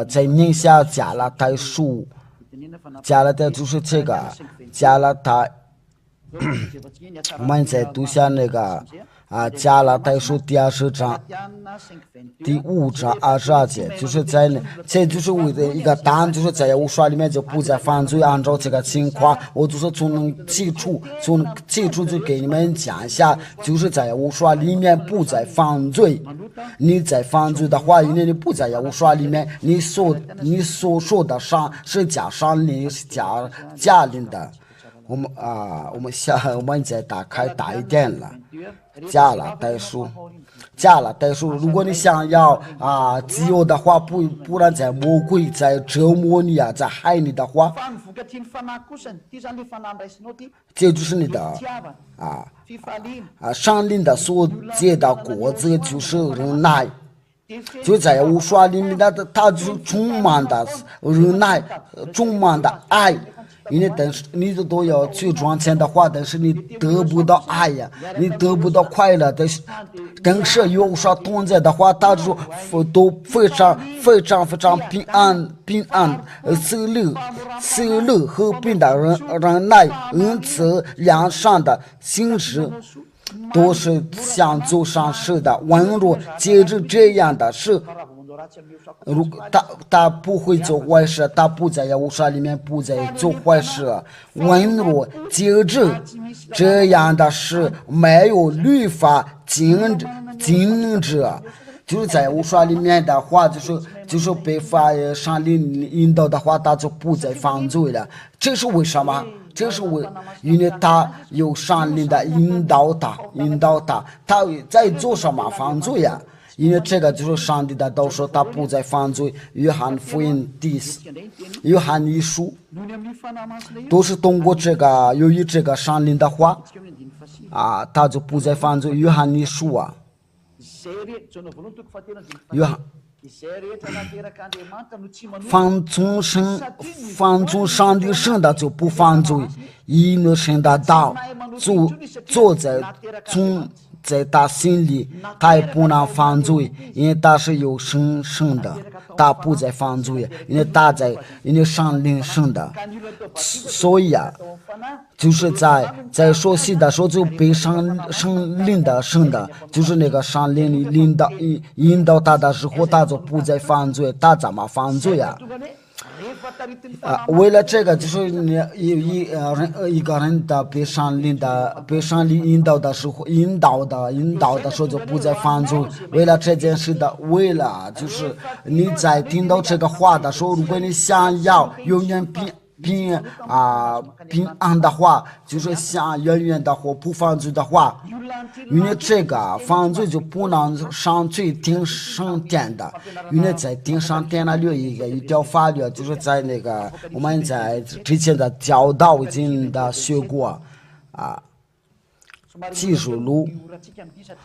在念下加拉太书，加拉太就是这个加拉太，我们在读下加拉太书第20章第5章22节，就是这就是我的一个答案，就是在无刷里面就不再犯罪，按照这个情况，我就是从基础就给你们讲一下，就是在无刷里面不再犯罪。你在犯罪的话，因为你不在无刷里面，你所说的伤是假伤灵，是假灵的。我们再打开大一点了，加了代数，加了代数。如果你想要自由的话，不然在魔鬼在折磨你啊，在害你的话，这就是你的上灵的所结的果子就是忍耐。就在无刷里面的，它就是充满的忍耐，充满的爱。因为但是你都要去赚钱的话，但是你得不到爱呀，你得不到快乐。但是有啥同在的话，他就都非常平安，喜乐和平的忍耐，恩慈良善的心事。都是想做善事的，温柔节制这样的事。如果他不会做坏事，他不在耶路撒冷里面不在做坏事，温柔节制这样的事没有律法禁止。就是在耶路撒冷里面的话，就是被法上灵引导的话，他就不再犯罪了。这是为什么？这是因为他有上灵的引导他在做什么犯罪呀？因为这个就是上帝的都说他不再犯罪。约翰福音约翰一书都是通过这个，由于这个上灵的话他就不再犯罪。约翰一书约翰放纵上帝圣的就不犯罪，因为神的道坐在他心里，他也不能犯罪，因为他是有神的，他不再犯罪，因为上灵圣的。所以就是在说戏的时候就被上灵的圣的，就是那个上灵引导他的时候，他就不再犯罪。他怎么犯罪呀？为了这个，就是你一个人的被上灵引导的时候，引导的时候就不再犯罪。为了这件事的，为了就是你在听到这个话的时候，如果你想要永远平安的话，就是想远远的或不犯罪的话，因为这个犯罪就不能上去顶上殿的。因为在顶上殿那里有一条法律，就是在那个我们在之前的教导已经的学过技术路。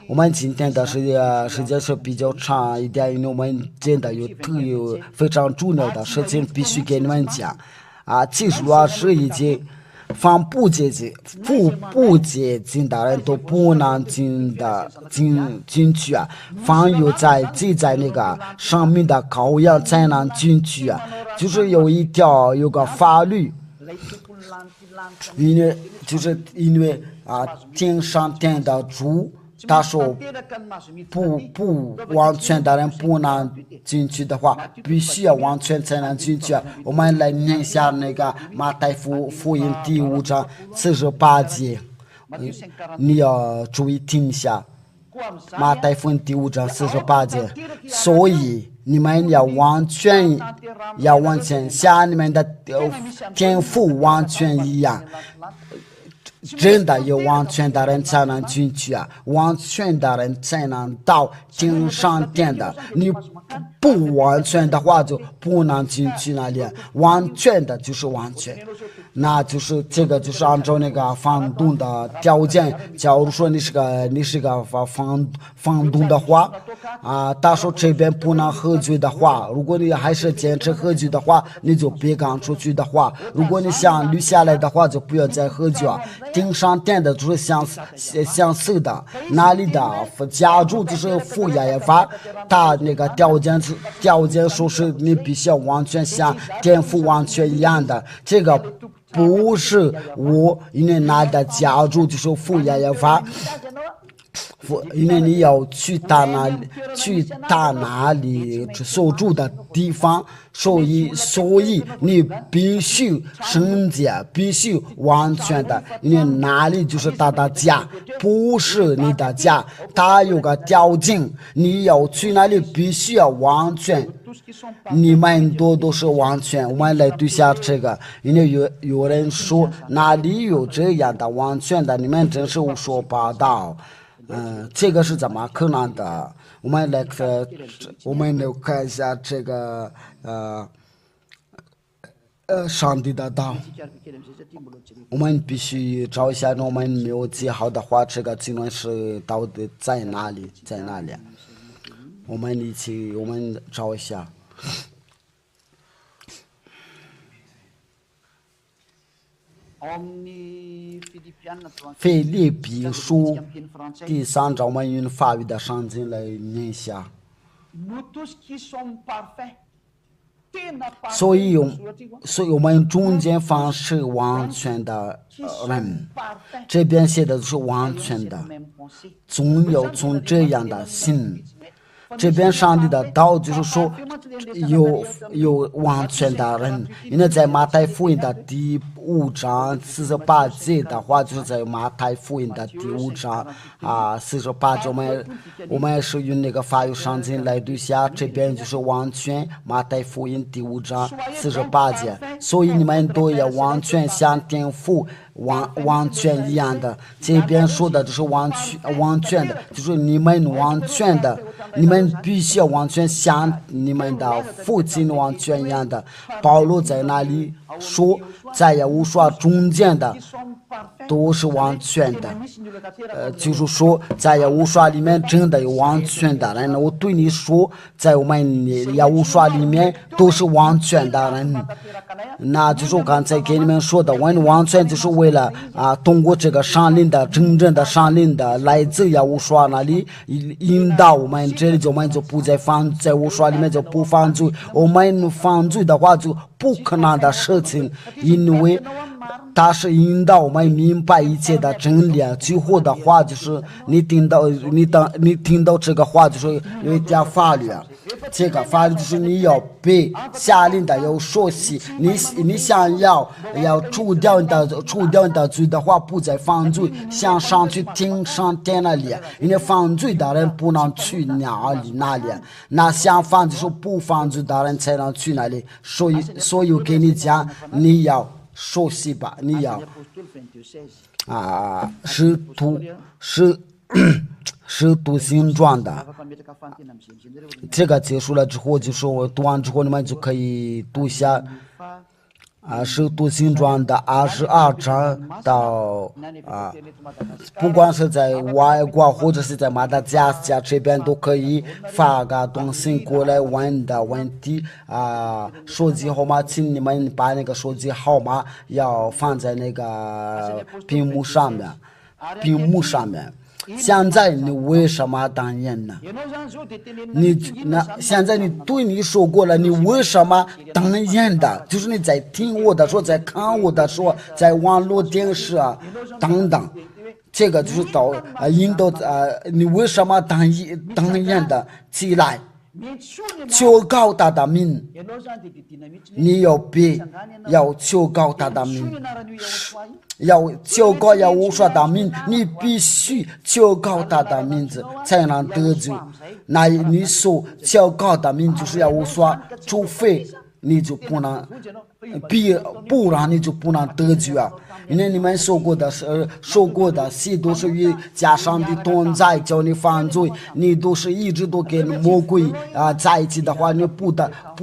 我们今天的时间是比较长一点，因为我们真的有非常重要的事情必须给你们讲。技术路是已经凡不洁净的人都不能进去凡有记在那个上面的羔羊才能进去就是有个法律，因为天上天的主他说不完全的人不能进去的话，必须要完全才能进去。我们来念一下那个马太福音第5章48节，你要注意听一下。马太福音第5章48节，所以你们要完全像你们的天父完全一样。真的有完全的人才能进去完全的人才能到天上殿的。你不完全的话就不能进去那里。完全的就是完全，那就是这个就是按照那个房东的条件。假如说你是个房东的话他说这边不能喝酒的话，如果你还是坚持喝酒的话，你就别赶出去的话，如果你想留下来的话，就不要再喝酒顶上殿的就是相似的，那里的家主就是父爷法，他那个条件说是你必须要完全像天父完全一样的。这个不是因为那的家主就是父爷法，因为你要去他那里所住的地方，所以你必须圣洁，必须完全的，因为那里就是他的家，不是你的家。他有个条件，你要去那里必须要完全你们都是完全。我们来对下这个，因为有人说哪里有这样的完全的，你们真是胡说八道。这个是怎么可能的？我们来看一下这个上帝的道。我们必须找一下，我们没有记好的话，这个经文是到底在哪里？在哪里？我们一起，我们找一下。腓立比书第3章，我们用法语的圣经来念一下。所以我们中间凡是完全的人，这边写的是完全的，总有从这样的心。这边上帝的道就是说有完全的人，因为在马太福音的第5章48节的话，就是在马太福音的第5章48节，我们是用那个法语圣经来读下，这边就是完全马太福音第5章48节，所以你们都要完全像天父完全一样的。这边说的就是完全的，就是你们完全的，你们必须要完全像你们的父亲完全一样的。保罗在那里说，在耶和华中间的都是完全的，就是说在耶和华里面真的有完全的人。我对你说，在我们耶和华里面都是完全的人。那就是我刚才给你们说的，我们完全就是为了通过这个上灵的真正的上灵的来自耶和华那里引导我们，这里我们就不再犯罪，在耶和华里面就不犯罪。我们犯罪的话就不可能的事情，因为他是引导我们明白一切的真理。最后的话就是你听到这个话就是有一条法律，这个法律就是你要被下令的要熟悉，你想要除掉你的罪的话，不再犯罪，想上去听上天那里，因为犯罪的人不能去哪里，那想犯罪说不犯罪的人才能去那里。所以我给你讲，你要熟悉吧，你要使徒行传的这个结束了之后，就是我读完之后，你们就可以读一下使徒行传的22章到不管是在外国或者是在马达加斯加这边都可以发个短信过来问的问题手机号码，请你们把那个手机号码要放在那个屏幕上面。现在你为什么当人呢？现在你对你说过了，你为什么当人的？就是你在听我的说，在看我的说，在网络电视等等，这个就是引导你为什么当人的起来？求告他的名，你要求告他的名，要求告耶和华的名，你必须求告他的名字才能得救。那你所求告的名就是耶和华，除非你就不能，不然你就不能得救因为你们说过的戏都是与加上的同在，叫你犯罪，你都是一直都跟魔鬼在一起的话，你不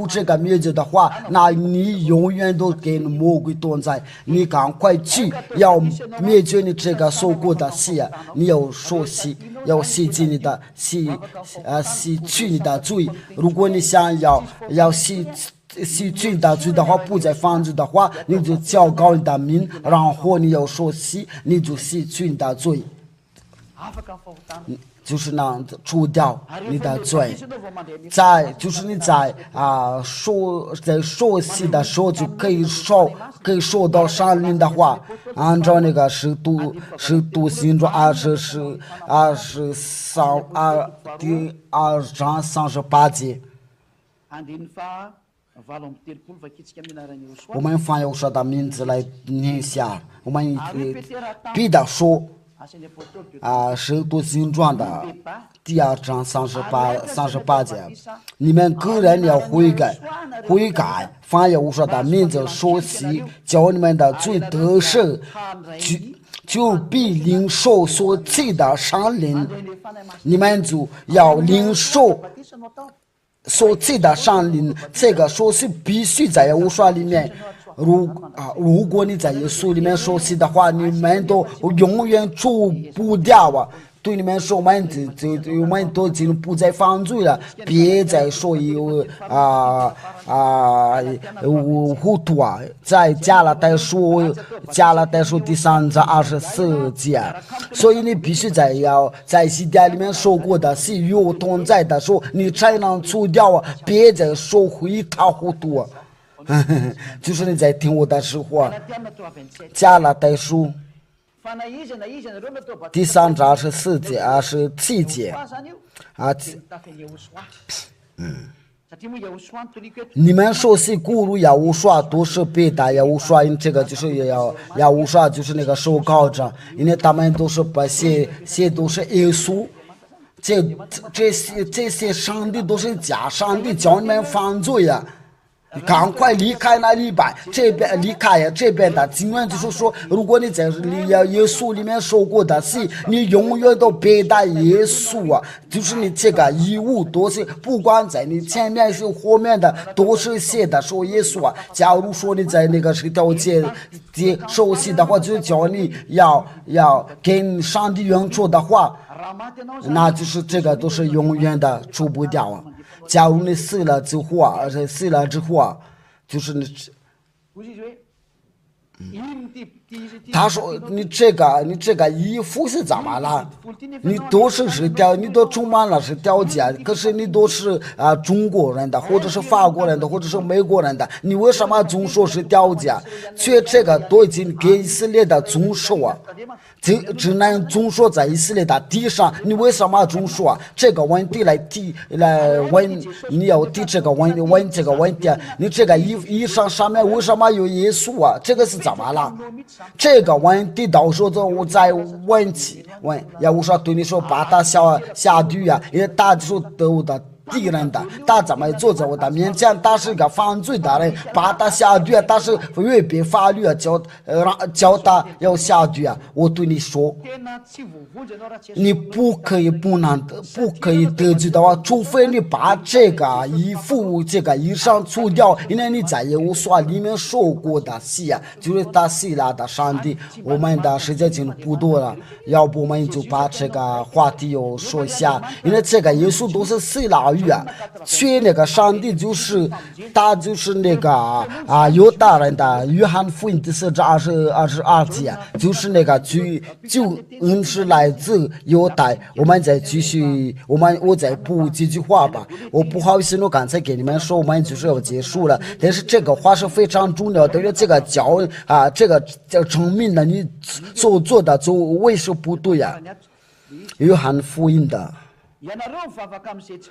这个灭绝的话，那你永远都跟魔鬼同在。你赶快去要灭绝你这个说过的戏你要说戏，要洗去你的洗去你的罪。如果你想要洗去的罪的话，不再犯罪的话，你就叫高你的名，然后你要说洗，你就洗去你的罪，就是那样子除掉你的罪。就是你在说洗的时候就可以说到上灵的话，按照那个使徒行传第2章38节。我们翻译我说的名字来念一下。我们彼得说使徒行传的第2章38节，你们个人要悔改，凡有说的名字说起，叫你们的罪得赦，就必领受所赐的圣灵，你们就要领受所赐的圣灵。这个说是必须在无说里面。如果你在耶稣里面受洗的话，你们都永远除不掉啊！对你们说，我们都已经不再犯罪了，别再说有糊涂啊！在加拉太书第3章24节，所以你必须在西殿里面说过的是与我同在的时候，你才能除掉啊！别再说一塌糊涂啊！就是你在听我的时候啊，加拉太书第3章24节27节你们说是咕噜耶和华都是别的耶和华，这个就是耶和华就是那个受膏者，因为他们都是把写都是耶稣。这些上帝都是假上帝，叫你们犯罪呀！赶快离开那里吧，这边离开呀，这边的经验就是说，如果你在耶稣里面说过的是，你永远都别带耶稣啊，就是你这个义务都是，不管在你前面是后面的，都是写的说耶稣啊。假如说你在那个这条街受洗的话，就叫你要跟上帝原说的话，那就是这个都是永远的除不掉啊。假如你死了之后啊，就是你，他说你这个衣服是怎么了？你都充满了是掉价，可是你都是中国人的，或者是法国人的，或者是美国人的，你为什么总说是掉价？却这个都已经给以色列的总说啊。只能总说在以色列的地上，你为什么总说啊？这个问题来问，你要提这个问这个问题啊！你这个衣裳上面为什么有耶稣啊？这个是怎么了？这个问题到时候我再问，要我说对你说把他下地啊，因为大多数都的。敌人的，他怎么坐在我的面前？他是个犯罪的人，把他下地，他是违背法律啊，叫他要下地啊！我对你说，你不可以得罪的话，除非你把这个衣服、这个衣裳除掉，因为你在耶和华里面说过的戏啊，就是他希腊的上帝。我们的时间已经不多了，要不我们就把这个话题又说一下，因为这个耶稣都是希腊语啊，去那个上帝就是那个犹大人的约翰福音第4章22节，就是那个救恩是来自犹大。我们再继续，我再补几句话吧。我不好意思，我刚才给你们说，我们就是要结束了，但是这个话是非常重要的，因为这个这个证明了你所做的就为什么不对呀？约翰福音的。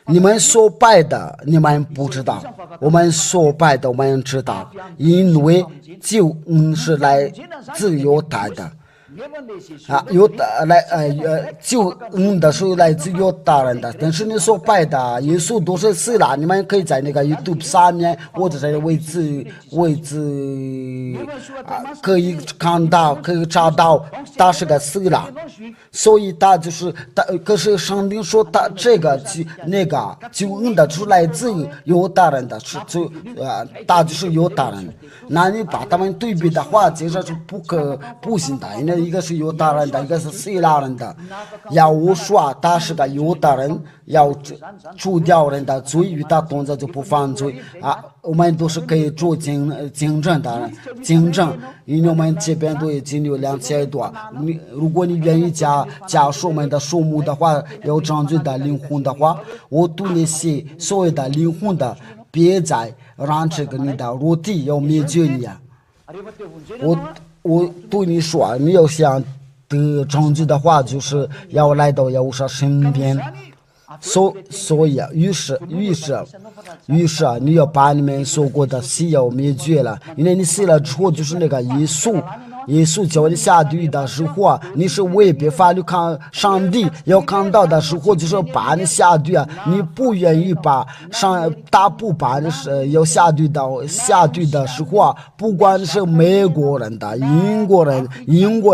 你们所拜的，你们不知道；我们所拜的，我们知道，因为救恩是来自犹大的。救恩的是来自犹大人的，但是你所拜的耶稣都是死了。你们可以在那个 YouTube 上面或者在位置可以看到，可以查到他是个死了，所以他就是可是上帝说他这个那个救恩的是来自犹大人的，他就是犹大人。那你把他们对比的话，这是不行的，因为一个是犹大人的，一个是希腊人的。要我说他是个犹大人，要除掉人的罪，与他同在就不犯罪啊。我们都是可以做经证的，因为我们这边都已经有2000多。如果你愿意加我们的数目的话，有证据的灵魂的话，我对那些所谓的灵魂的，别再让这个你的肉体要灭绝你啊！我对你说，你要想得证据的话，就是要来到耶和华身边。所以啊，于是啊，你要把你们所过的死要灭绝了，因为你死了之后就是那个耶稣叫你下地狱的时候啊，你是违背法律看上帝要看到的时候，就是把你下地狱啊，你不愿意把大不把你是要下地狱的时候啊，不管是美国人的、英国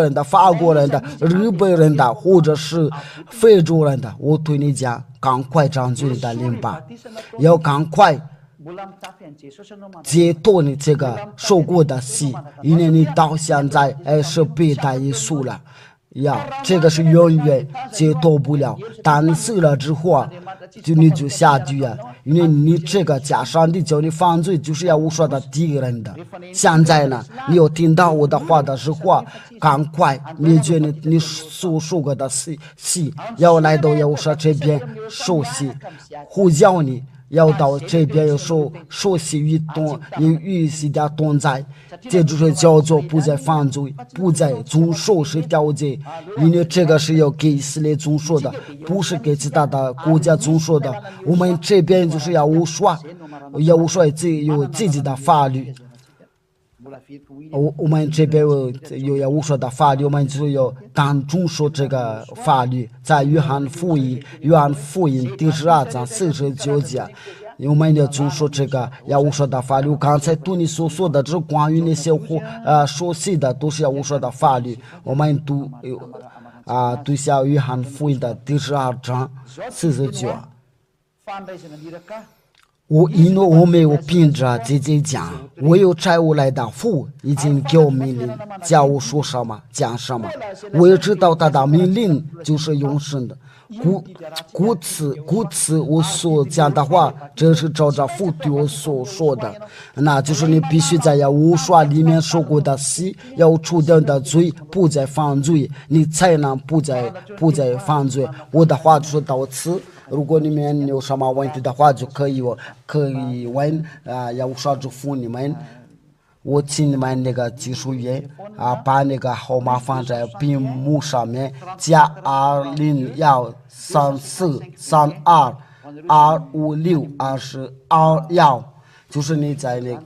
人的、法国人的、日本人的，或者是非洲人的，我对你讲，赶快张嘴你的灵吧，要赶快解脱你这个受过的死，因为你到现在还是背带耶稣了。这个是永远解脱不了。但你死了之后啊，你就下地狱啊，因为你这个加上帝叫你犯罪，就是要无说的敌人的。现在呢，你有听到我的话的时候啊，赶快灭绝你所受过的死，要来到要说这边受洗，呼叫你。要到这边有受洗与洗的同在，这就是叫做不再犯罪，不再遵守是条件，因为这个是要给以色列遵守的，不是给其他的国家遵守的。我们这边就是要无说有自己的法律。我们这边有无说的法律，我们就要当遵守这个法律。在约翰福音第12章49节，我们要遵守这个要无说的法律。刚才对你所说的，这是关于那些熟悉的，都是要无说的法律。我们读下约翰福音的第12章49节。因为我没有凭着自己讲，我有差我来的父已经给我命令，叫我说什么讲什么。我也知道他的命令就是永生的，故此我所讲的话，这是照着父对我所说的，那就是你必须在无说里面说过的死，要除掉的罪，不再犯罪，你才能不再犯罪。我的话就是到此。如果你们有什么问题的话，就可以问要说祝福你们。我请你们那个技术员把那个号码放在屏幕上面，加2013422562221，就是你在那个。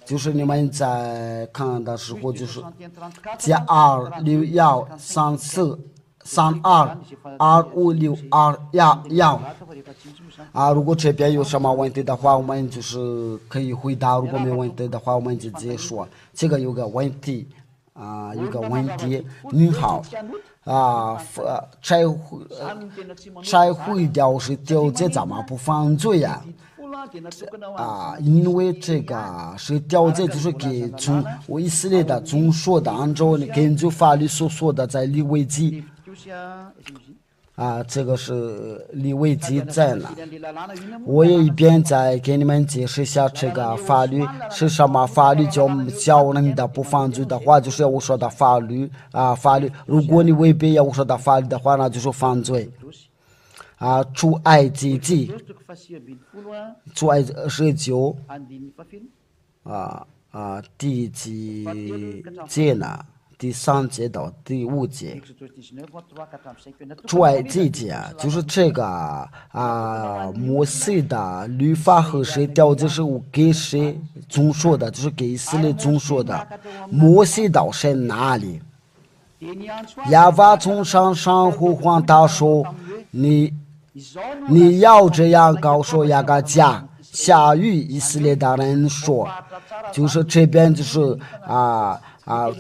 就是你们在看的时候，就是加2013422562211。如果这边有什么问题的话，我们就是可以回答；如果没有问题的话，我们就直接说。这个有个问题你好拆毁掉是掉这怎么不犯罪呀？因为这个是条件，就是给从以色列的宗说的，按照根据法律所说的，在利未记这个是利未记在哪？我也一边在给你们解释一下这个法律是什么。法律叫人的不犯罪的话，就是要我说的法律法律。如果你违背要我说的法律的话，那就是犯罪。出埃及记29第几节呢？第3节到第5节。出埃及记就是这个摩西的律法和谁条件是给谁遵守的，就是给以色列遵守的。摩西到是哪里？耶和华从山上呼唤他说，你要这样告诉雅各家下与以色列的人说，就是这边就是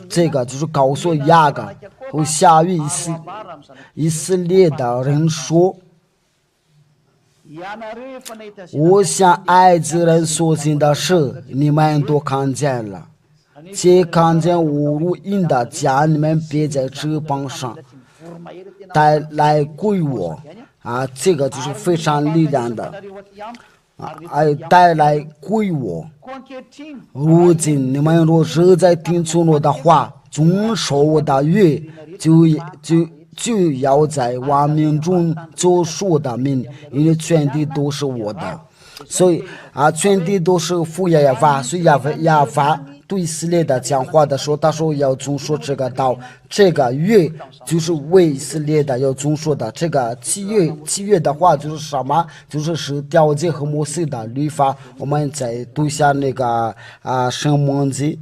这个就是告诉雅各和下与以色列的人说，我向埃及人所行的事，你们都看见了，且看见我如鹰的将你们别在翅膀上，带来归我。这个就是非常力量的带来归我。如今你们若实在听从我的话，遵守我的约，就要在万民中做属的民，因为全地都是我的。所以全地都是父耶和华，所以耶和华对以色列的讲话的时候，他说要遵守这个道，这个约就是为以色列的要遵守的。这个契约的话就是什么？就是条件和摩西的律法。我们再读一下那个申命记。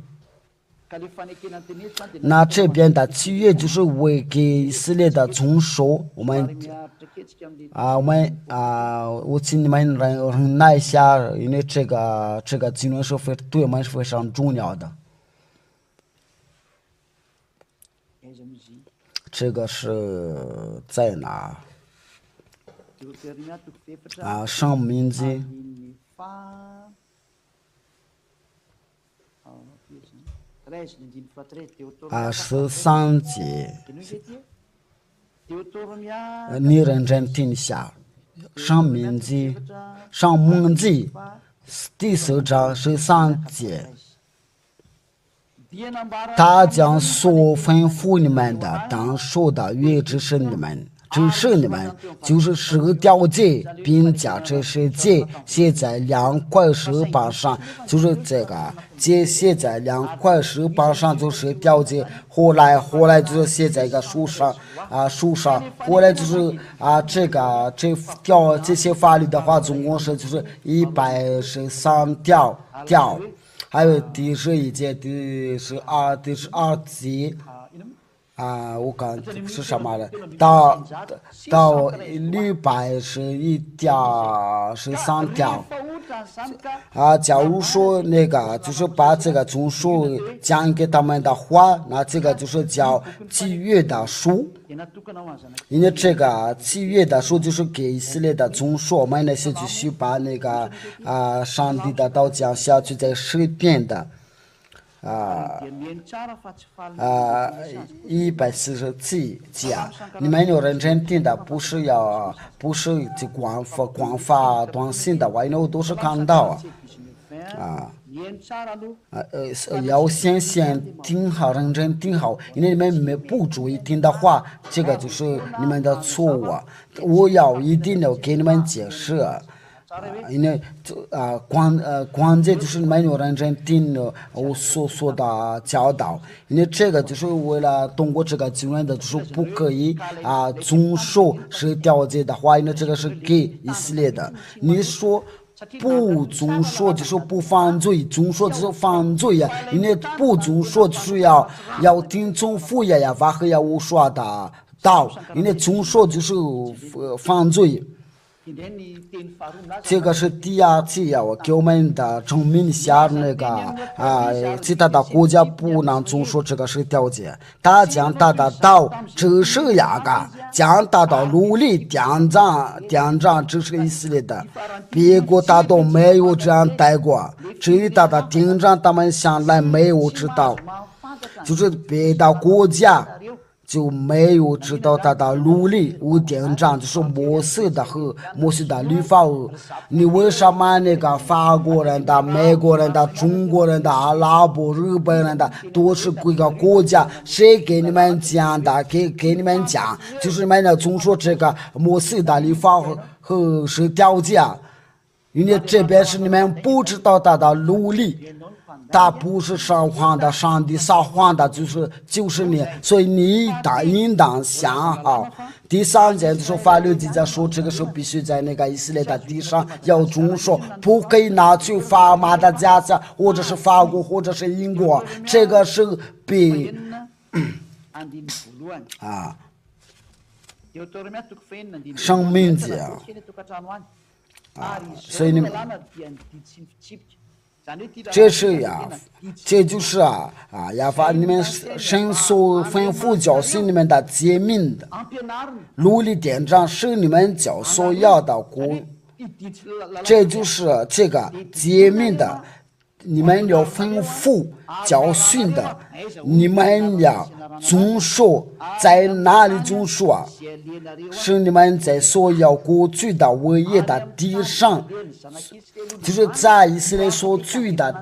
那这边的契约就是为给以色列的遵守。我请你们忍耐一下，因为这个经文是对我们是非常重要的。这个是在哪？申命记。13节，你认真听一下。申命记第4章13节，他将所吩咐你们的当守的约指示你们，就是10条诫，并将这些诫写在2块石板上，就是这个诫写在2块石板上，就是条诫。后来就是写在一个书上，后来就是这些法律的话，总共是就是113条，还有第11节、第12节。我看是什么了？到613条。假如说那个就是把这个总数讲给他们的话，那这个就是叫契约的书。因为这个契约的书就是给以色列的总数，我们那些继续把那个上帝的道讲下去，在诗篇的。147节，你们有认真听的，不是就广发短信的，因为我都是看到要先听好，认真听好，因为你们不注意听的话，这个就是你们的错误。我一定要给你们解释。因为关键就是你们有认真听我所说的教导，因为这个就是为了通过这个经文的，就是不可以遵守10条诫的话，因为这个是给以色列的。你说不遵守就是不犯罪，遵守就是犯罪呀，因为不遵守就是要听从父呀法和呀我说的道，因为遵守就是犯罪。这个是第2次我给我们的证明一下那个其他的国家不能遵守这个10条诫。他将他的道指示雅各，将他的奴隶典章指示以色列的，别国他都没有这样待过，至于他的典章他们向来没有知道，就是别的国家就没有知道他的奴隶无典章，就是摩西的律法。你为什么那个法国人的、美国人的、中国人的、阿拉伯、日本人的都是各个国家，谁给你们讲的？给你们讲，就是你们要遵守这个摩西的律法和10条诫，因为这边是你们不知道他的奴隶。他不是撒谎的，上帝撒谎的就是你，所以你应当想好。第3节就是法律记载说，这个时候必须在那个以色列的地上要遵守，不可以拿去法马的家乡，或者是法国，或者是英国，这个是比生命节所以你们这就是要把你们神所吩咐教训你们的诫命的奴隶典章是你们教所要的国，这就是这个诫命的，你们要吩咐教训的，你们要遵守。在哪里遵守是你们在所要过去的唯一的地上，就是在以色列所居的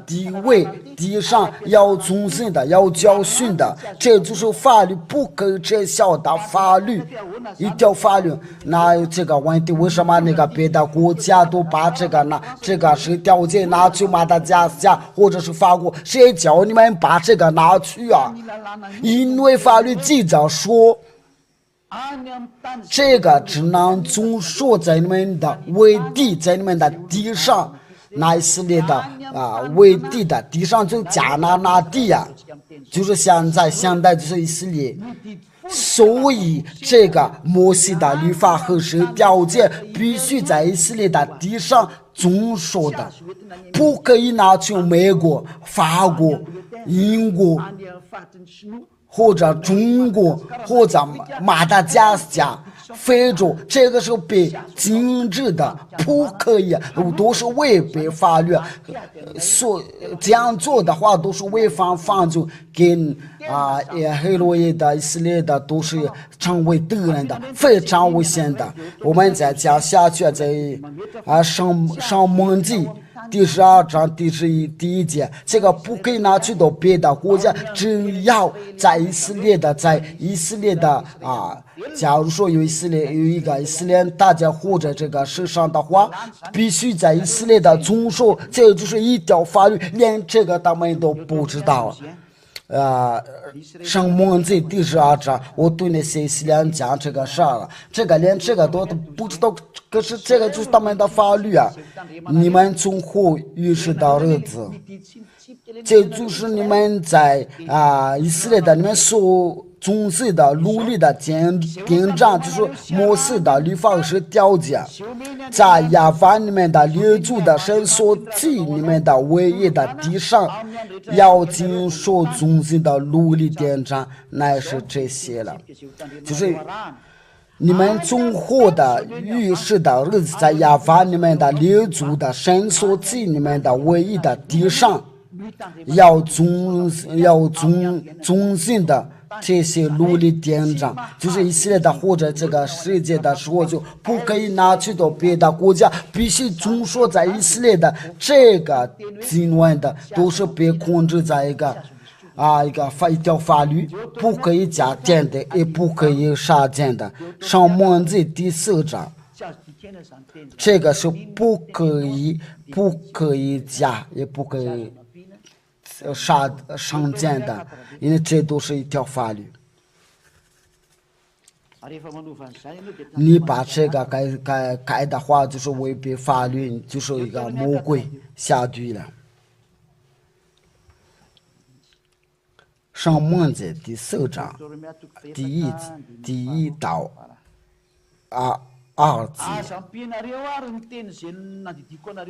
地上要遵循的，要教训的，这就是法律，不可撤销的法律，一条法律。那有这个问题，为什么那个别的国家都把这个10条诫拿去把它加家或者是法国，谁叫你们把这个拿去啊？因为法律记着说，这个只能总说在你们的为地，在你们的地上。那以色列的为地的地上就迦南地呀，就是现在就是以色列。所以这个摩西的律法和是条件必须在以色列的地上遵守的，不可以拿去美国、法国、英国或者中国或者马达加斯加、非洲，这个是被禁止的，不可以，都是违背法律。这样做的话都是违反法律，跟黑罗伊的以色列的都是成为敌人的，非常危险的。我们再讲下去，在上蒙记第12章第1节，这个不可以拿去到别的国家，只要在以色列的假如说有一个以色列大家或者这个世上的话，必须在以色列的遵守，这就是一条法律，连这个他们都不知道。上蒙记第12章，我对那些以色列人讲这个事儿了，连这个都不知道，可是这个就是他们的法律啊！你们从后预示的日子，这就是你们在以色列的你们所遵守的努力的典章，就是摩西的律法是条件，在亚法你们的列祖的神所赐你们的唯一的地上，要经所遵守的努力典章，乃是这些了，就是你们总活的预示的日子，在亚法你们的列祖的神所赐你们的唯一的地上，要遵守的这些努力典章，就是以色列的或者这个世界的时候，就不可以拿去到别的国家，必须遵守在以色列的这个经文的，都是被控制在一条法律，不可以加减的，也不可以杀减的。上蒙记第4章，这个是不可以加，也不可以上减的，因为这都是一条法律。你把这个改的话，就是违背法律，就是一个魔鬼下地了。上蒙记第4章第一到2节，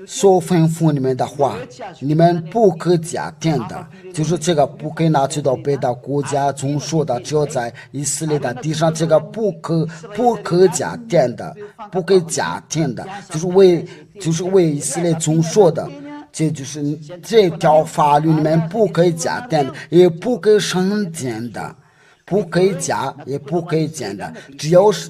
所吩咐你们的话，你们不可加添的，就是这个不可以拿去到别的国家遵守的，只有在以色列的地上，这个不可加添的，不可以加添的，就是为以色列遵守的。这就是这条法律里面不可以加添的，也不可以省减的，不可以加也不可以减的。只要是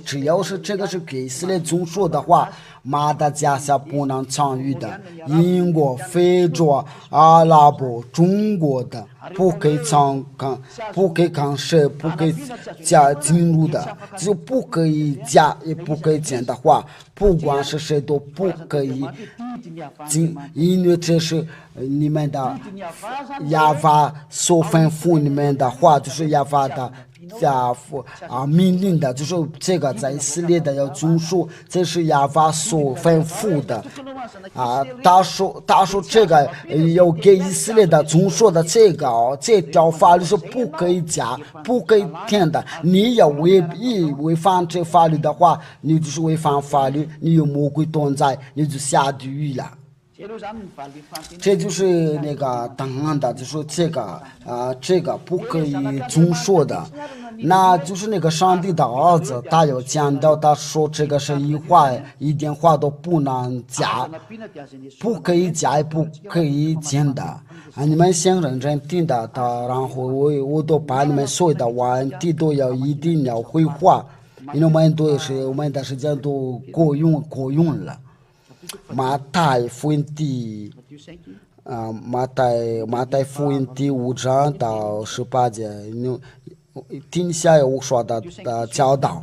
这个是给以色列遵守的话，马达加斯加不能参与的，英国、非洲、阿拉伯、中国的不可以干涉，不可以加进入的，就不可以加也不可以减的话，不管是谁都不可以进，因为这是你们的亚法所吩咐你们的话，就是亚法的命令的，就是这个在以色列的要遵守，这是亚法所吩咐的他说这个要给以色列的遵守的这条法律是不可以加不可以添的，你要违反这法律的话，你就是违反法律，你有魔鬼同在，你就下地狱了。这就是那个档案的，就说这个不可以遵守的，那就是那个上帝的儿子，他有讲到，他说这个是一点话都不能加，不可以加也不可以减的。你们先认真听的，然后我都把你们所有的问题都一定要回话，因为我们的时间都过用了。马太福音马太福音第5章到18节，听下我说的教导，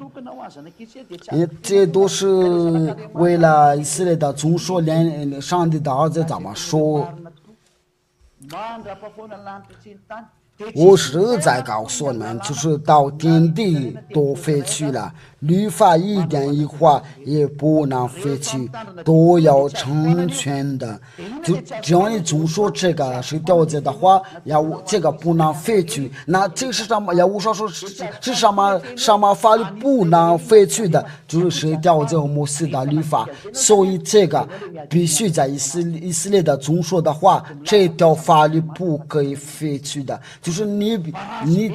因为这都是为了以色列的遵守，连上帝的儿子怎么说，我实在告诉你们，就是到天地都废去了，律法一点一划也不能废去，都要成全的。就只要你总说这个是条件的话，要这个不能废去，那这是什么？要我说是什么法律不能废去的？就是条件摩西的律法，所以这个必须在以色列的总说的话，这条法律不可以废去的。就是你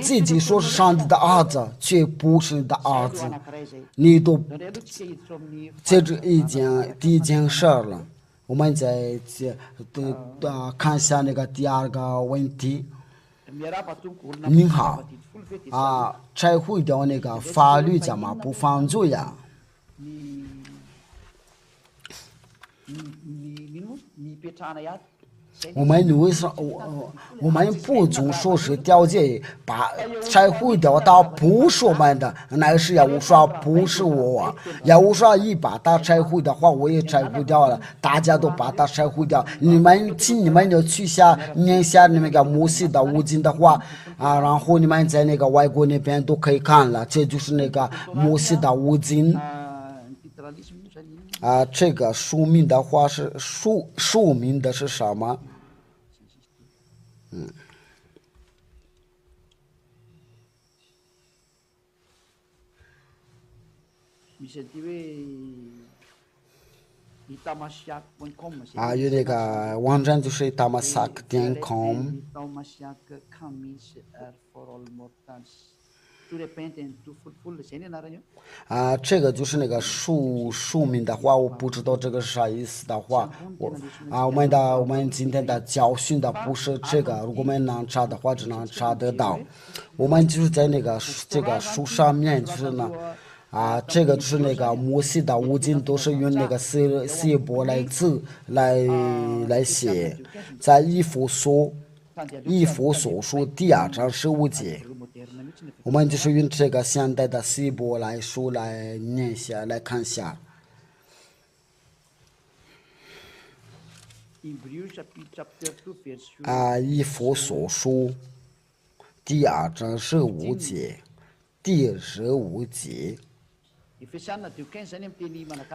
自己说是上帝的儿子，却不是你的儿子，你都这是第一件事了。我们再看一下那个第二个问题。您好，拆毁掉那个法律怎么不犯罪呀？我们为什我们不总说是条件把拆毁掉，它不是我们的，那是要我说不是我，要我说一把它拆毁的话，我也拆毁掉了，大家都把它拆毁掉。你们就去念下那个摩西的五经的话然后你们在那个外国那边都可以看了，这就是那个摩西的五经。这个书名的话是书名的是什么？有那个网站就是 tamasak.com。这个就是那个书名的话，我不知道这个是啥意思的话，我们今天的教训的不是这个，如果我们能查的话，只能查得到。我们就是在这个书上面，就是呢。这个就是那个摩西的五经都是用那个希伯来字来写，在以弗所书第2章15节，我们就是用这个现代的希伯来书来念一下，来看一下。以弗所书第2章15节，第15节。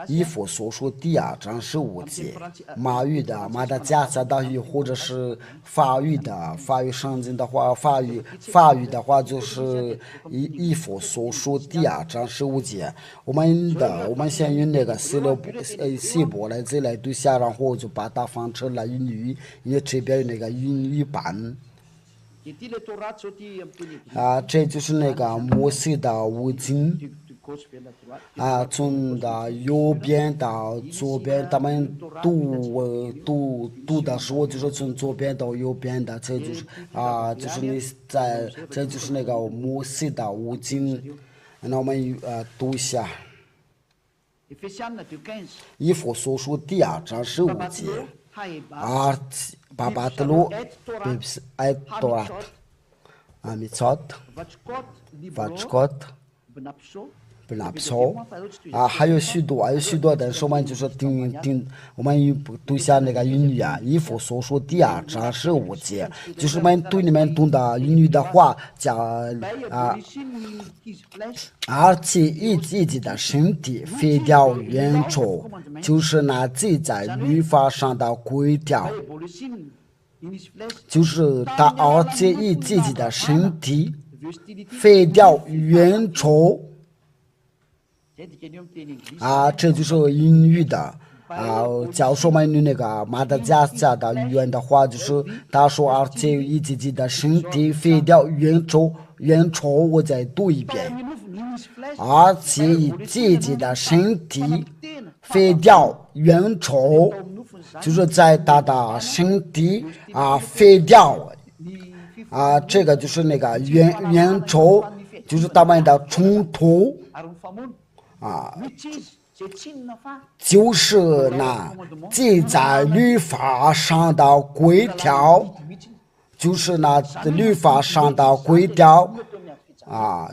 以弗所书第2章15节，马达加斯达语或者是法语圣经的话，法语的话就是以弗所书第2章15节。我们先用那个希伯来字来读下，然后就把它放成了英语，因为这边有那个英语版。这就是那个摩西的五经。从右边到左边，他们读的时候就是从左边到右边的，这就是这就是那个摩西的五经。那我们读一下。以弗所书第2章15节。Babatlo Torat Amitzot Vachkot不拿错还有许多的说嘛，就是我们读一下那个英语以弗所书第2章15节，就是我们对你们读的英语的话讲而且以自己的身体废掉原则，就是那记在律法上的规条，就是而且以自己的身体废掉原则。这就是英语的教授们用那个马达加斯加的语言的话，就是他说而且以自己的身体废掉原则，我再读一遍，而且以自己的身体废掉原则，就是在他的身体废掉这个就是那个原则，就是他们的冲突。就是那记在律法上的规条，就是那律法上的规条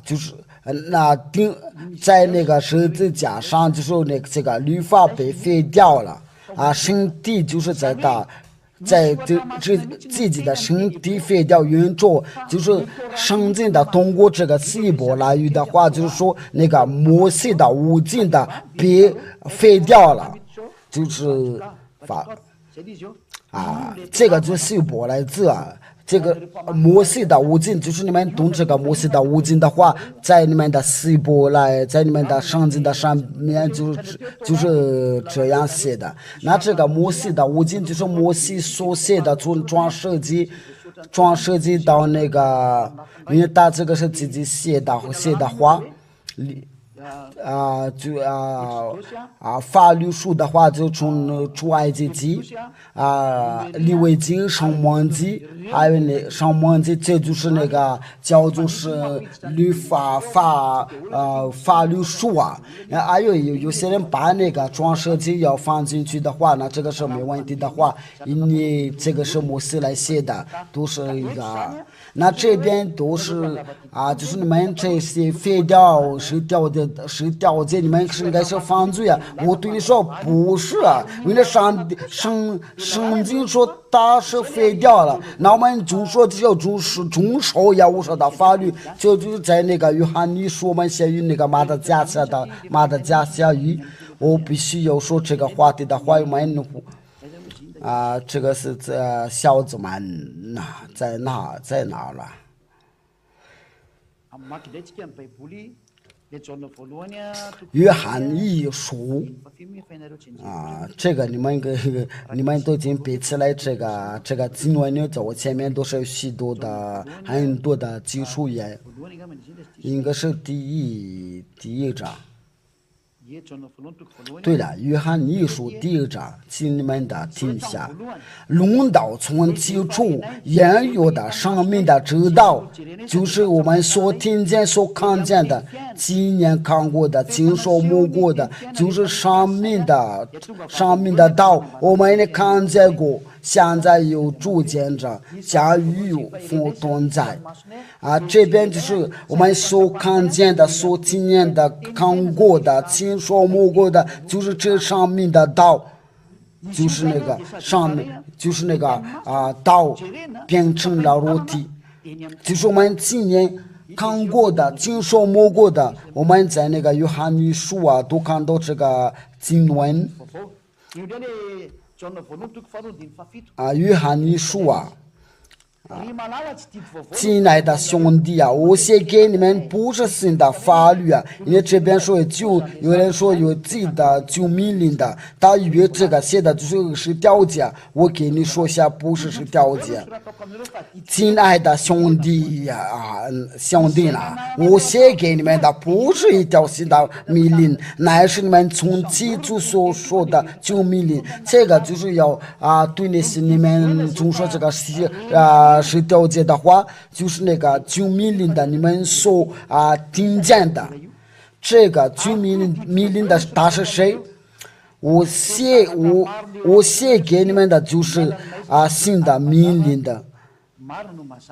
就是那在那个十字架上，就是这个律法被废掉了身体就是在在自己的身体废掉运作，就是神经的通过这个细胞来语的话，就是说那个魔性的无尽的被废掉了，就是这个就是细胞来自这个魔性的无尽，就是你们懂这个魔性的无尽的话，在你们的细胞来，在你们的神经的上面就是这样写的。那这个魔性的无尽就是魔性所写的，从装设计到那个，因为他这个是自己写的话。法律书的话就从出埃及记利未记上摩记，还有那上摩记，这就是那个叫做是律法法律书还有些人把那个装设计要放进去的话，那这个是没问题的话，因为这个是摩西来写的，都是一个。那这边都是就是你们这些废掉是掉的，你们是应该是犯罪我对你说不是因为圣经说他是废掉了，那我们就说只要遵守我说的法律，就是在那个约翰尼书我们写于那个马达加下语，我必须要说这个话题的话，我们这个是小子们在哪了？约翰一书这个你们都已经背起来，这个经文呢，在我前面都是许多的很多的基础也应该是第一章。对了，约翰一书第一章，请你们的听下，论到从起初言语的生命的知道，就是我们所听见所看见的，今年看过的经所摸过的，就是生命的道，我们也看见过，现在有主见着，将与有同在这边就是我们所看见的、所经验的、看过的、亲所摸过的，就是这上面的道，就是那个上面，就是那个道变成了肉体，就是我们今年看过的、亲所摸过的，我们在那个约翰尼书都看到这个经文约翰尼书亲爱的兄弟我写给你们不是新的法律因为这边说有人说有自己的救命令的，他以为这个写的就是调解，我给你说下不是调解。亲爱的兄弟兄弟我写给你们的不是一条新的命令，乃是你们从起初所说的救命令，这个就是要对那些你们总说这个是调解的话，就是那个救命令的你们所听见的，这个救命令的他是谁？我写给你们的就是新的命令的，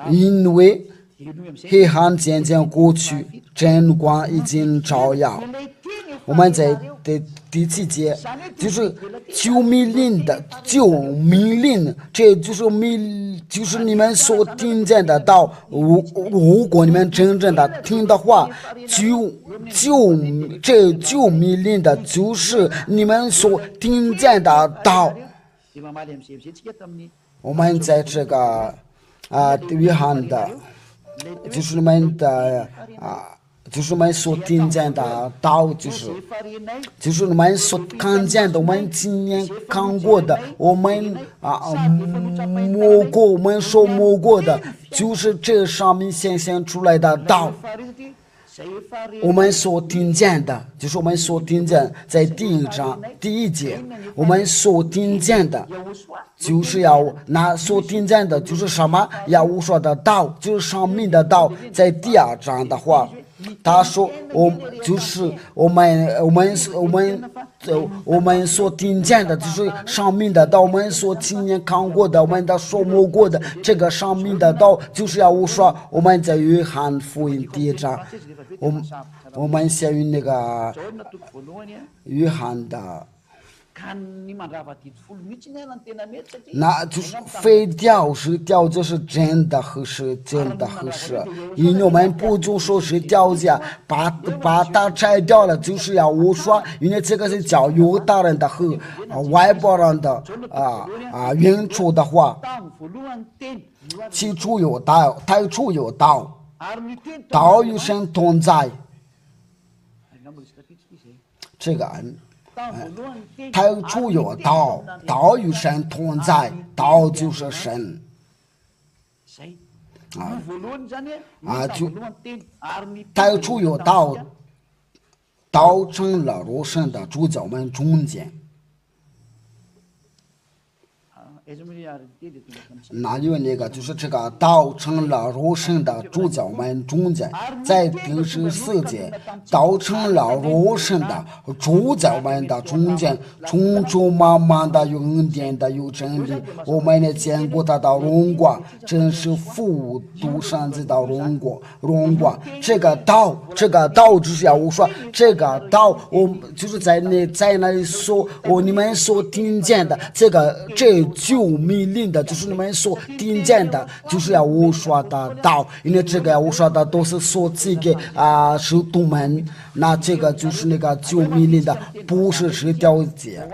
因为黑暗渐渐过去，真光已经照耀。我们在第七节就是救命令的救命令，这就是你们所听见的道。如果你们真正的听的话，这救命令的就是你们所听见的道。我们在这个约翰的，就是你们的就是我们所听见的道，就是我们所看见的，我们今年看过的，我们我们所摸过的，就是这上面显现出来的道。我们所听见的，就是我们所听见，在第一章第一节，我们所听见的，就是所听见的，就是什么？要我说的道，就是上面的道。在第二章的话，他说就是我们所听见的，就是上面的道，我们所亲眼看过的，我们的所摸过的，这个上面的道，就是要我说，我们在约翰福音第一章，我们写于那个约翰的那就是非掉是掉就是真的合适，真的合适。因为我们不就说是掉价，把它拆掉了，就是要无说，因为这个是叫犹大人的和外邦人的原初的话，起初有道，太初有道，道与神同在。这个太初有道，道与神同在，道就是神。就太初有道，道成了肉身的主在我们中间。那有那个就是这个道成了肉身的主在我们中间，在第14节，道成了肉身的主在我们的中间，充充满满的有恩典的有真理，我们也见过他的荣光，真是复读上子的荣光。这个道就是要我说，这个道我就是在那里说，你们所听见的这救命令的，就是你们所听见的，就是要我说的道，因为这个要我说的都是所赐给使徒们，那这个就是那个救命令的，不是调解。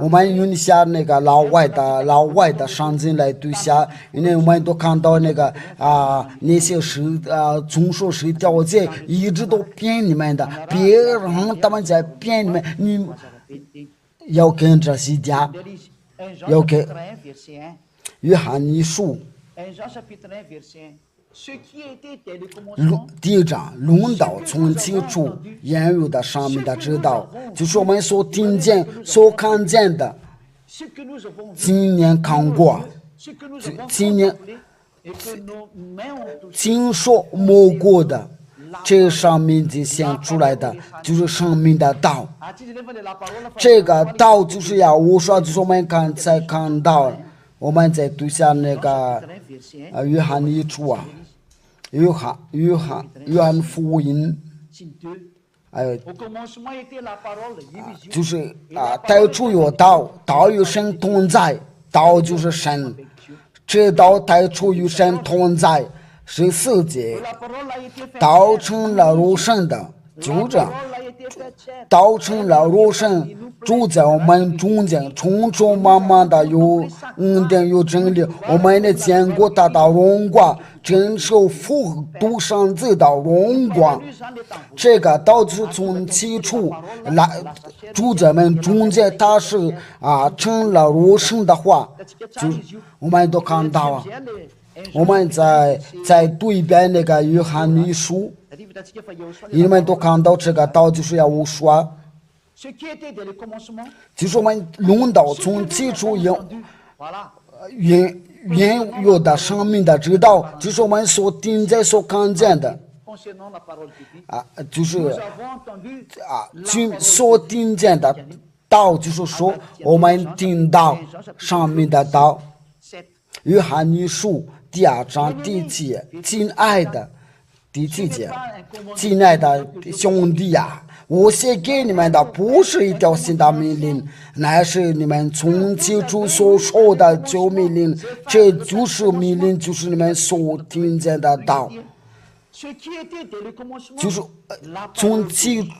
我们用一下那个老外的圣经来对下，因为我们都看到那个那些总说是调解，一直都骗你们的，别人他们在骗你们，你要跟着西家。要给约翰一书第1章论到从起初言语的上面的知道，就是我们所听见所看见的，今年看过，今年听说摸过的，这上面就显出来的就是生命的道。这个道就是要我说，就是我们刚才看到，我们在读下那个约翰一书约翰福音，就是太初有道，道与神同在，道就是神，这道太初与神同在。14节，道成了肉身的，就这样，道成了肉身，住在我们中间，充充满满的有恩典有真理，我们也见过他的荣光，真是复读上子的荣光。这个道就是从起初来住在我们中间，他是成了肉身的话，就我们都看到我们再读一遍那个约翰一书，你们都看到这个道就是要我说，就是我们论到从起初原有的生命的知道，就是我们所听见所看见的就是所听见的道，就是说我们听到上面的道。约翰一书第2章第7节，亲爱的第7节，亲爱的兄弟呀，我写给你们的不是一条新的命令，乃是你们从起初所受的旧命令，这就是命令，就是你们所听见的道，就是从起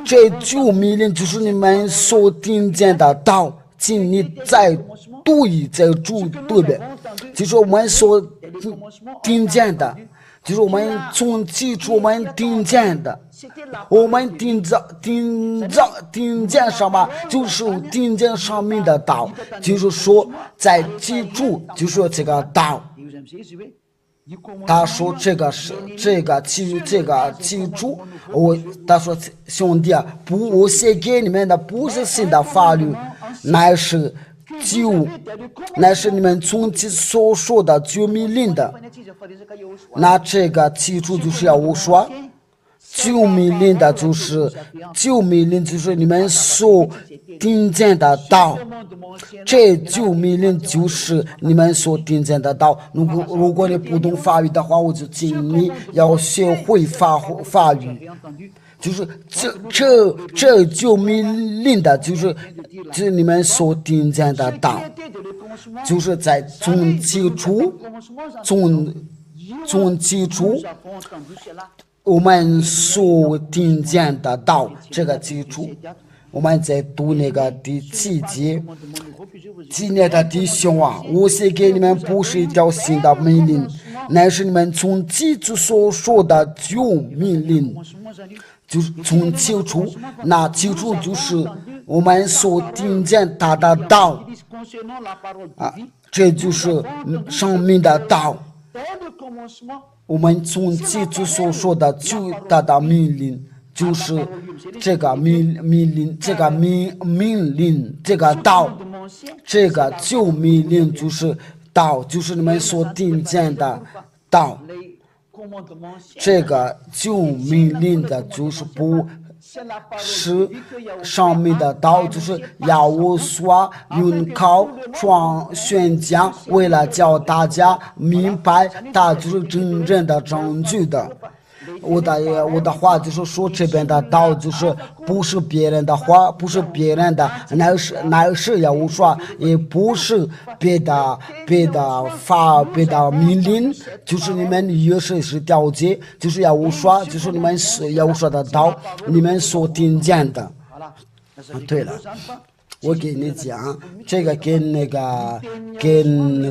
这旧命令就是你们所听见的道。请你再读一再读对不对？就是我们所听见的，就是我们从起初我们听见的，我们听见什么？就是听见上面的道，就是说在起初就是这个道。他说这个起初，他说兄弟啊，我写给你们的不是新的法律，乃是你们从起所说的救命令的。那这个起初就是要我说，救命令的就是救命令，就是你们所听见的道。这救命令就是你们所听见的道。如果你不懂法语的话，我就建议你要学会法语。就是这救命令的，就是你们所听见的道，就是在从基础我们所听见的道这个基础。我们在读那个第7节，亲爱的弟兄啊，我写给你们不是一条新的命令，乃是你们从基础所说的旧命令。就是从基础，那基础就是我们所听见他的道这就是生命的道。我们从基础所说的旧的命令，就是这个命令，这个命令，这个道，这个旧命令就是道，就是你们所听见的道。这个救命令的就是不是上面的道，就是要我所用口宣讲，为了叫大家明白它就是真正的证据的。我的话就是说，这边的道就是不是别人的话，不是别人的，乃是要我说，也不是别的命令，就是你们越是了解，就是要我说，就是你们要我说的道，你们所听见的。对了。我给你讲，这个跟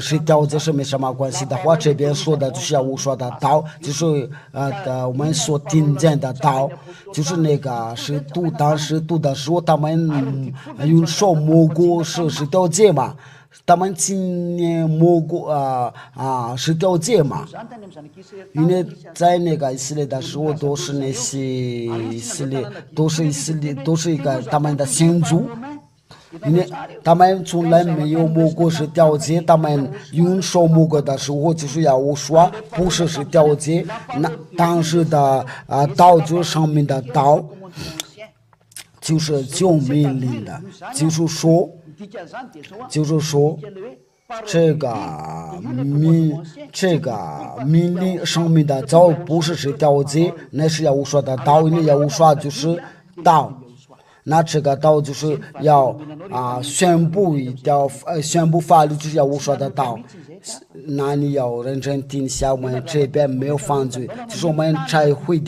谁调解是没什么关系的话，这边说的就是我说的道，就是我们所听见的道，就是那个是当时读的时候，他们用手摸过是调解嘛，他们今年摸过是调解嘛，因为在那个以色列的时候都是那些以色列都是一个他们的先祖。因为他们从来没有摸过是调解，他们用手摸过的时候，就是要我说不是调解，那当时的道就是上面的道，就是救命令的，就是说这个命令上面的道不是调解，那是要我说的道，因为要我说就是道。那这个道就是要宣布法律，就是要我说的道。那你要认真听一下，我们这边没有犯罪，就是我们才会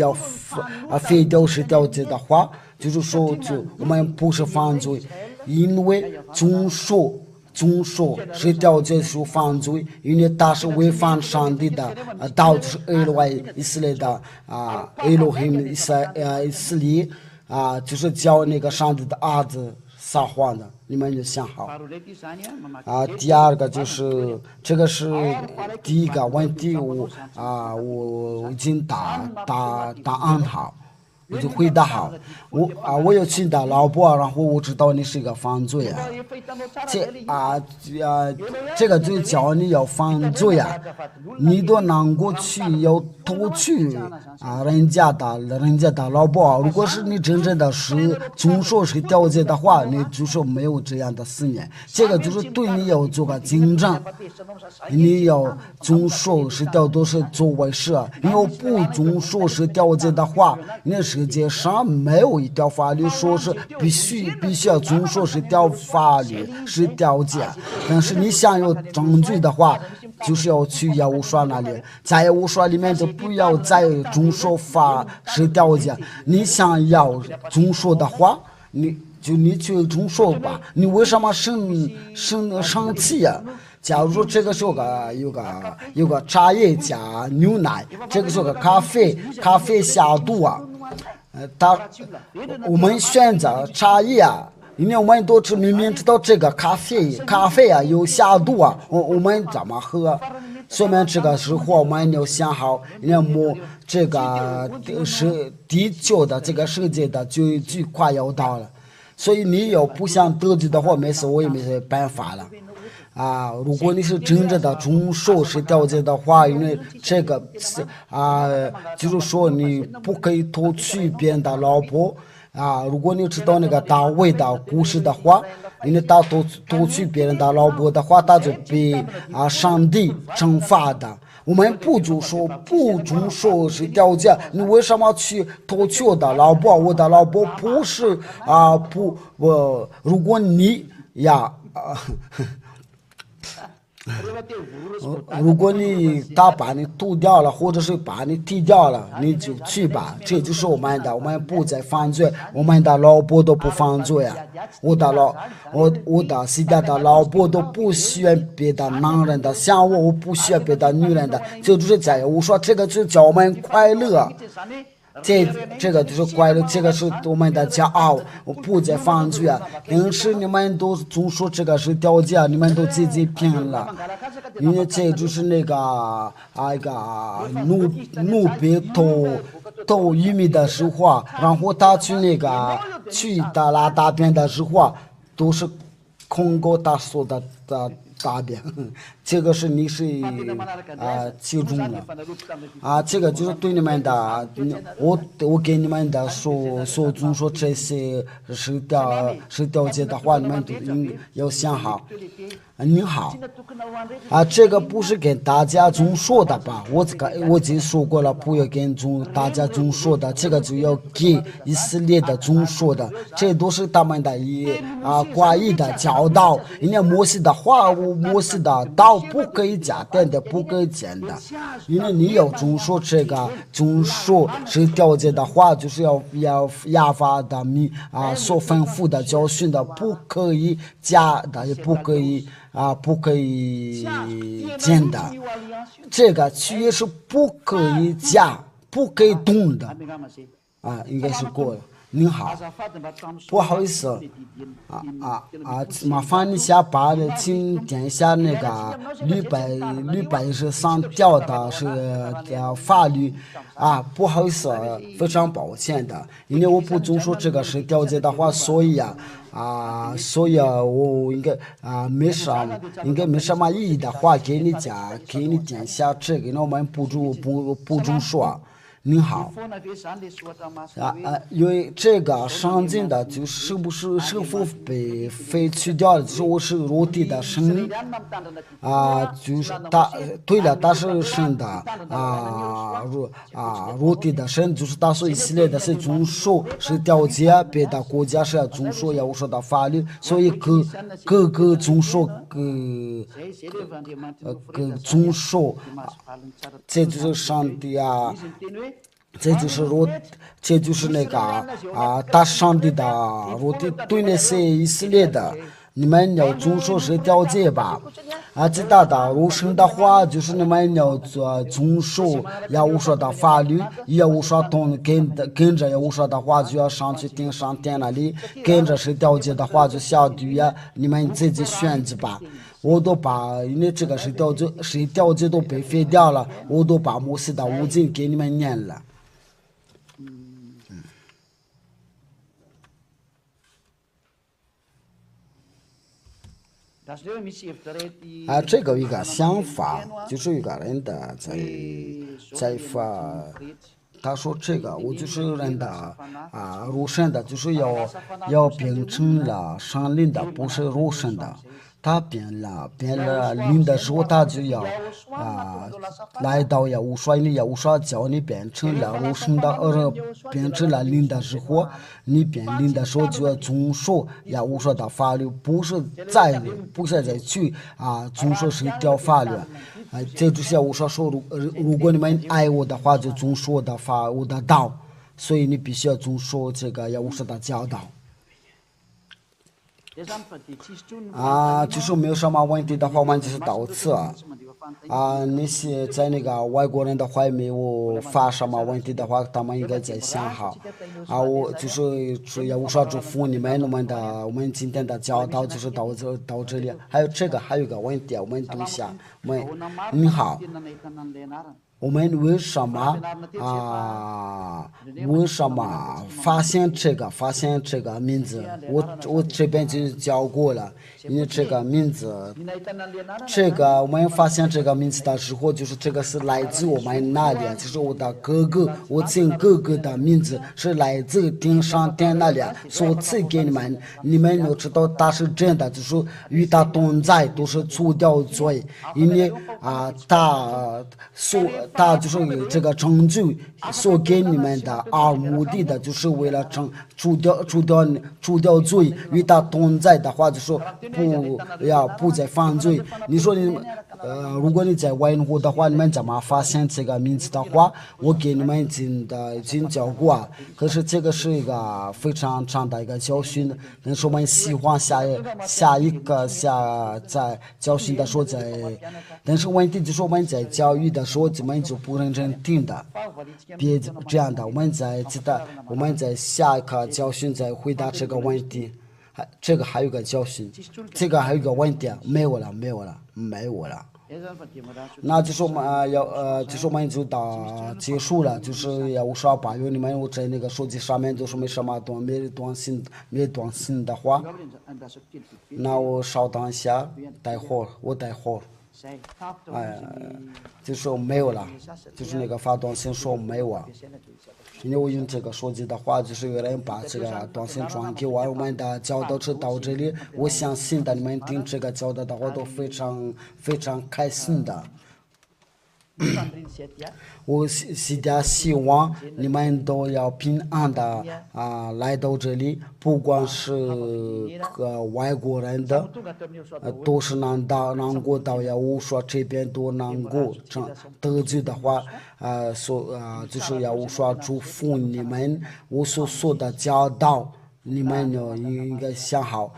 非调是调解的话，就是说我们不是犯罪，因为总说是调解是犯罪，因为它是违反上帝的道，就是以色列的Elohim以色列。就是教那个上帝的儿子撒谎的，你们就想好。第二个就是这个是第一个问题，我已经答案好。我就回答好，我有亲的老婆，然后我知道你是一个犯罪啊，这个就叫你要犯罪啊，你都能够去要偷去人家的老婆，如果是你真正的是总说是调解的话，你就说没有这样的思念，这个就是对你要做个警正，你要总说是都是做坏事，你要不总说是调解的话，你世界上没有一条法律说是必须要总说是法律是调解，但是你想有证据的话，就是要去业务所那里，在业务所里面就不要再总说法是调解，你想要总说的话，你去总说吧，你为什么生气呀？假如说这个是有个茶叶加牛奶，这个是个咖啡下肚啊，我们选择茶叶啊，因为我们都明明知道这个咖啡啊有下肚啊，我们怎么喝？说明这个时候我们要想好，要么这个是地球的这个世界的就快要到了。所以你要不想得罪的话，没事，我也没办法了。如果你是真正的中受是调解的话，因为这个是就是说你不可以偷取别人的老婆如果你知道那个大卫的故事的话，因为他偷取别人的老婆的话，他就被上帝惩罚的。我们不就说不中受是调解，你为什么去偷取我的老婆？我的老婆不是如果你如果他把你毒掉了，或者是把你踢掉了，你就去吧。这就是我们不再犯罪，我们的老婆都不犯罪我的现在的老婆都不需要别的男人的，像我不需要别的女人的，就是这样。我说这个就叫我们快乐。这个就是快乐，这个是我们的骄傲，我不再犯罪但是你们都总说这个是调解，你们都自己骗了，因为这就是那个一个奴婢偷玉米的时候，然后他去去拉大便的时候，都是空过他说的大便，这个是你是记住了这个就是对你们的，我给你们的总说这些是调解的话，你们都要想好。你好这个不是跟大家总说的吧？我已经说过了，不要跟大家总说的，这个就要给以色列的总说的，这都是他们的寡义的教导。人家摩西的话，摩西的道不可以加点的，不可以减的，因为你要总说这个总说是调解的话，就是要亚法的所吩咐的教训的，不可以加的，也不可以减的，这个区域是不可以加，不可以动的应该是过了。您好，不好意思麻烦你先请点一下那个吕本是上调的是法律不好意思非常抱歉的，因为我不总说这个是调解的话，所以我应该没什么意义的话给你点一下这个，那我们不总说。您好因为这个上进的就是是否被废去掉了，就是我是肉体的神就是对了，他是神的肉体的神，就是他所以系列的是遵守是调解，别的国家是要遵守要说的法律，所以各个遵守遵守这就是上帝这就是那个大上帝的对那些以色列的，你们要遵守是调解吧其他的如神的话，就是你们要遵守要无说的法律，要无说跟着要无说的话，就要上去上天那里，跟着是调解的话就下地你们自己选择吧。我都把因为这个是调解都被废掉了，我都把摩西的五经给你们念了。这个一个想法，就是一个人的在发，他说这个我就是人的入神的，就是要变成了上灵的，不是入神的。他变了灵的时候，他就要来到要无说，你要无说叫你变成了入神的，变成了灵的时候，你变灵的时候就要遵守要无说的法律，不是再去遵守是一条法律这就是我说如果你们爱我的话，就遵守我的道，所以你必须要遵守这个要无说的教导。就是没有什么问题的话，我们就是到此那些在那个外国人的话没有发什么问题的话，他们应该在想好我就是要无说祝福你们我们今天的教导就是到这里。还有一个问题我们读一下。你好我们为什么发现这个名字？我这边就教过了，因为这个名字，我们发现这个名字的时候，就是这个是来自我们那里，就是我的哥哥，我亲哥哥的名字是来自天上天那里所赐给你们，你们都知道他是真的，就是与他同在都是除掉罪，因为他就是有这个成就所给你们的，目的的就是为了除掉罪，与他同在的话，就说不再犯罪。你说如果你在外国的话，你们怎么发现这个名字的话，我给你们已经教过，可是这个是一个非常长的一个教训，但是我们希望下在教训的时候但是问题就是我们在教育的时候，我们就不认真听的，别这样的，我们在下一课教训再回答这个问题。这个还有个教训，这个还有个问题，没有了。那就是我们就是我们就到结束了，就是要说把你们我在那个手机上面就是没什么没短信的话，那我稍等一下，待会儿。就说没有了，就是那个发短信说没有啊，因为我用这个手机的话，就是有人把这个短信转给我们的教导是到这里，我相信的你们听这个教导的话都非常非常开心的。我希望你们都要平安的来到这里，不管是外国人的，都是难过到要我说这边都难过，得罪的话就是要我说祝福你们，我所说的教导你们应该想好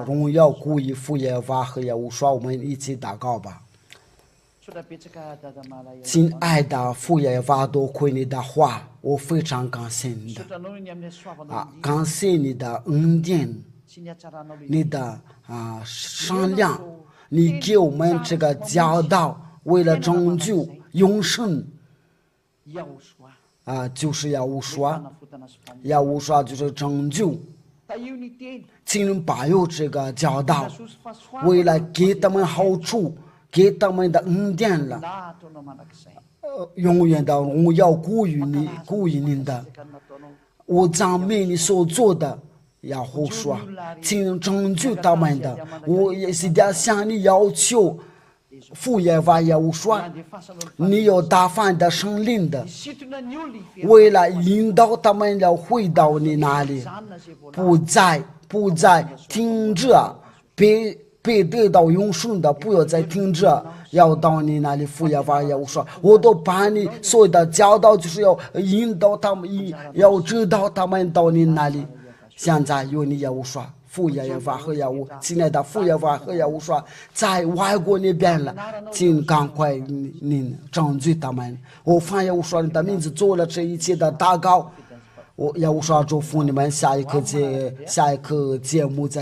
荣耀归于父耶和华和耶和华，我们一起祷告吧。亲爱的父耶和华，多亏你的话，我非常感谢你的感谢你的恩典，你的善良，你给我们这个教导，为了拯救永生就是要无说就是拯救，请保佑这个教导，为了给他们好处，给他们的恩典了，永远的荣耀归于您的。我赞美你所做的，要胡说，请拯救他们的。我也是在向你要求，父耶和华耶和华，你有大方的圣灵的，为了引导他们要回到你那里，不再停着，被得到永生的，不要再停着，要到你那里。父耶和华耶和华，我都把你所有的教导，就是要引导他们，要知道他们到你那里。现在有你耶和华，父耶和华和耶和华，亲爱的父耶和华和耶和华在外国那边了，请赶快您拯救他们。我奉耶和华你的名字做了这一切的祷告，我耶和华祝福你们。下一课节目再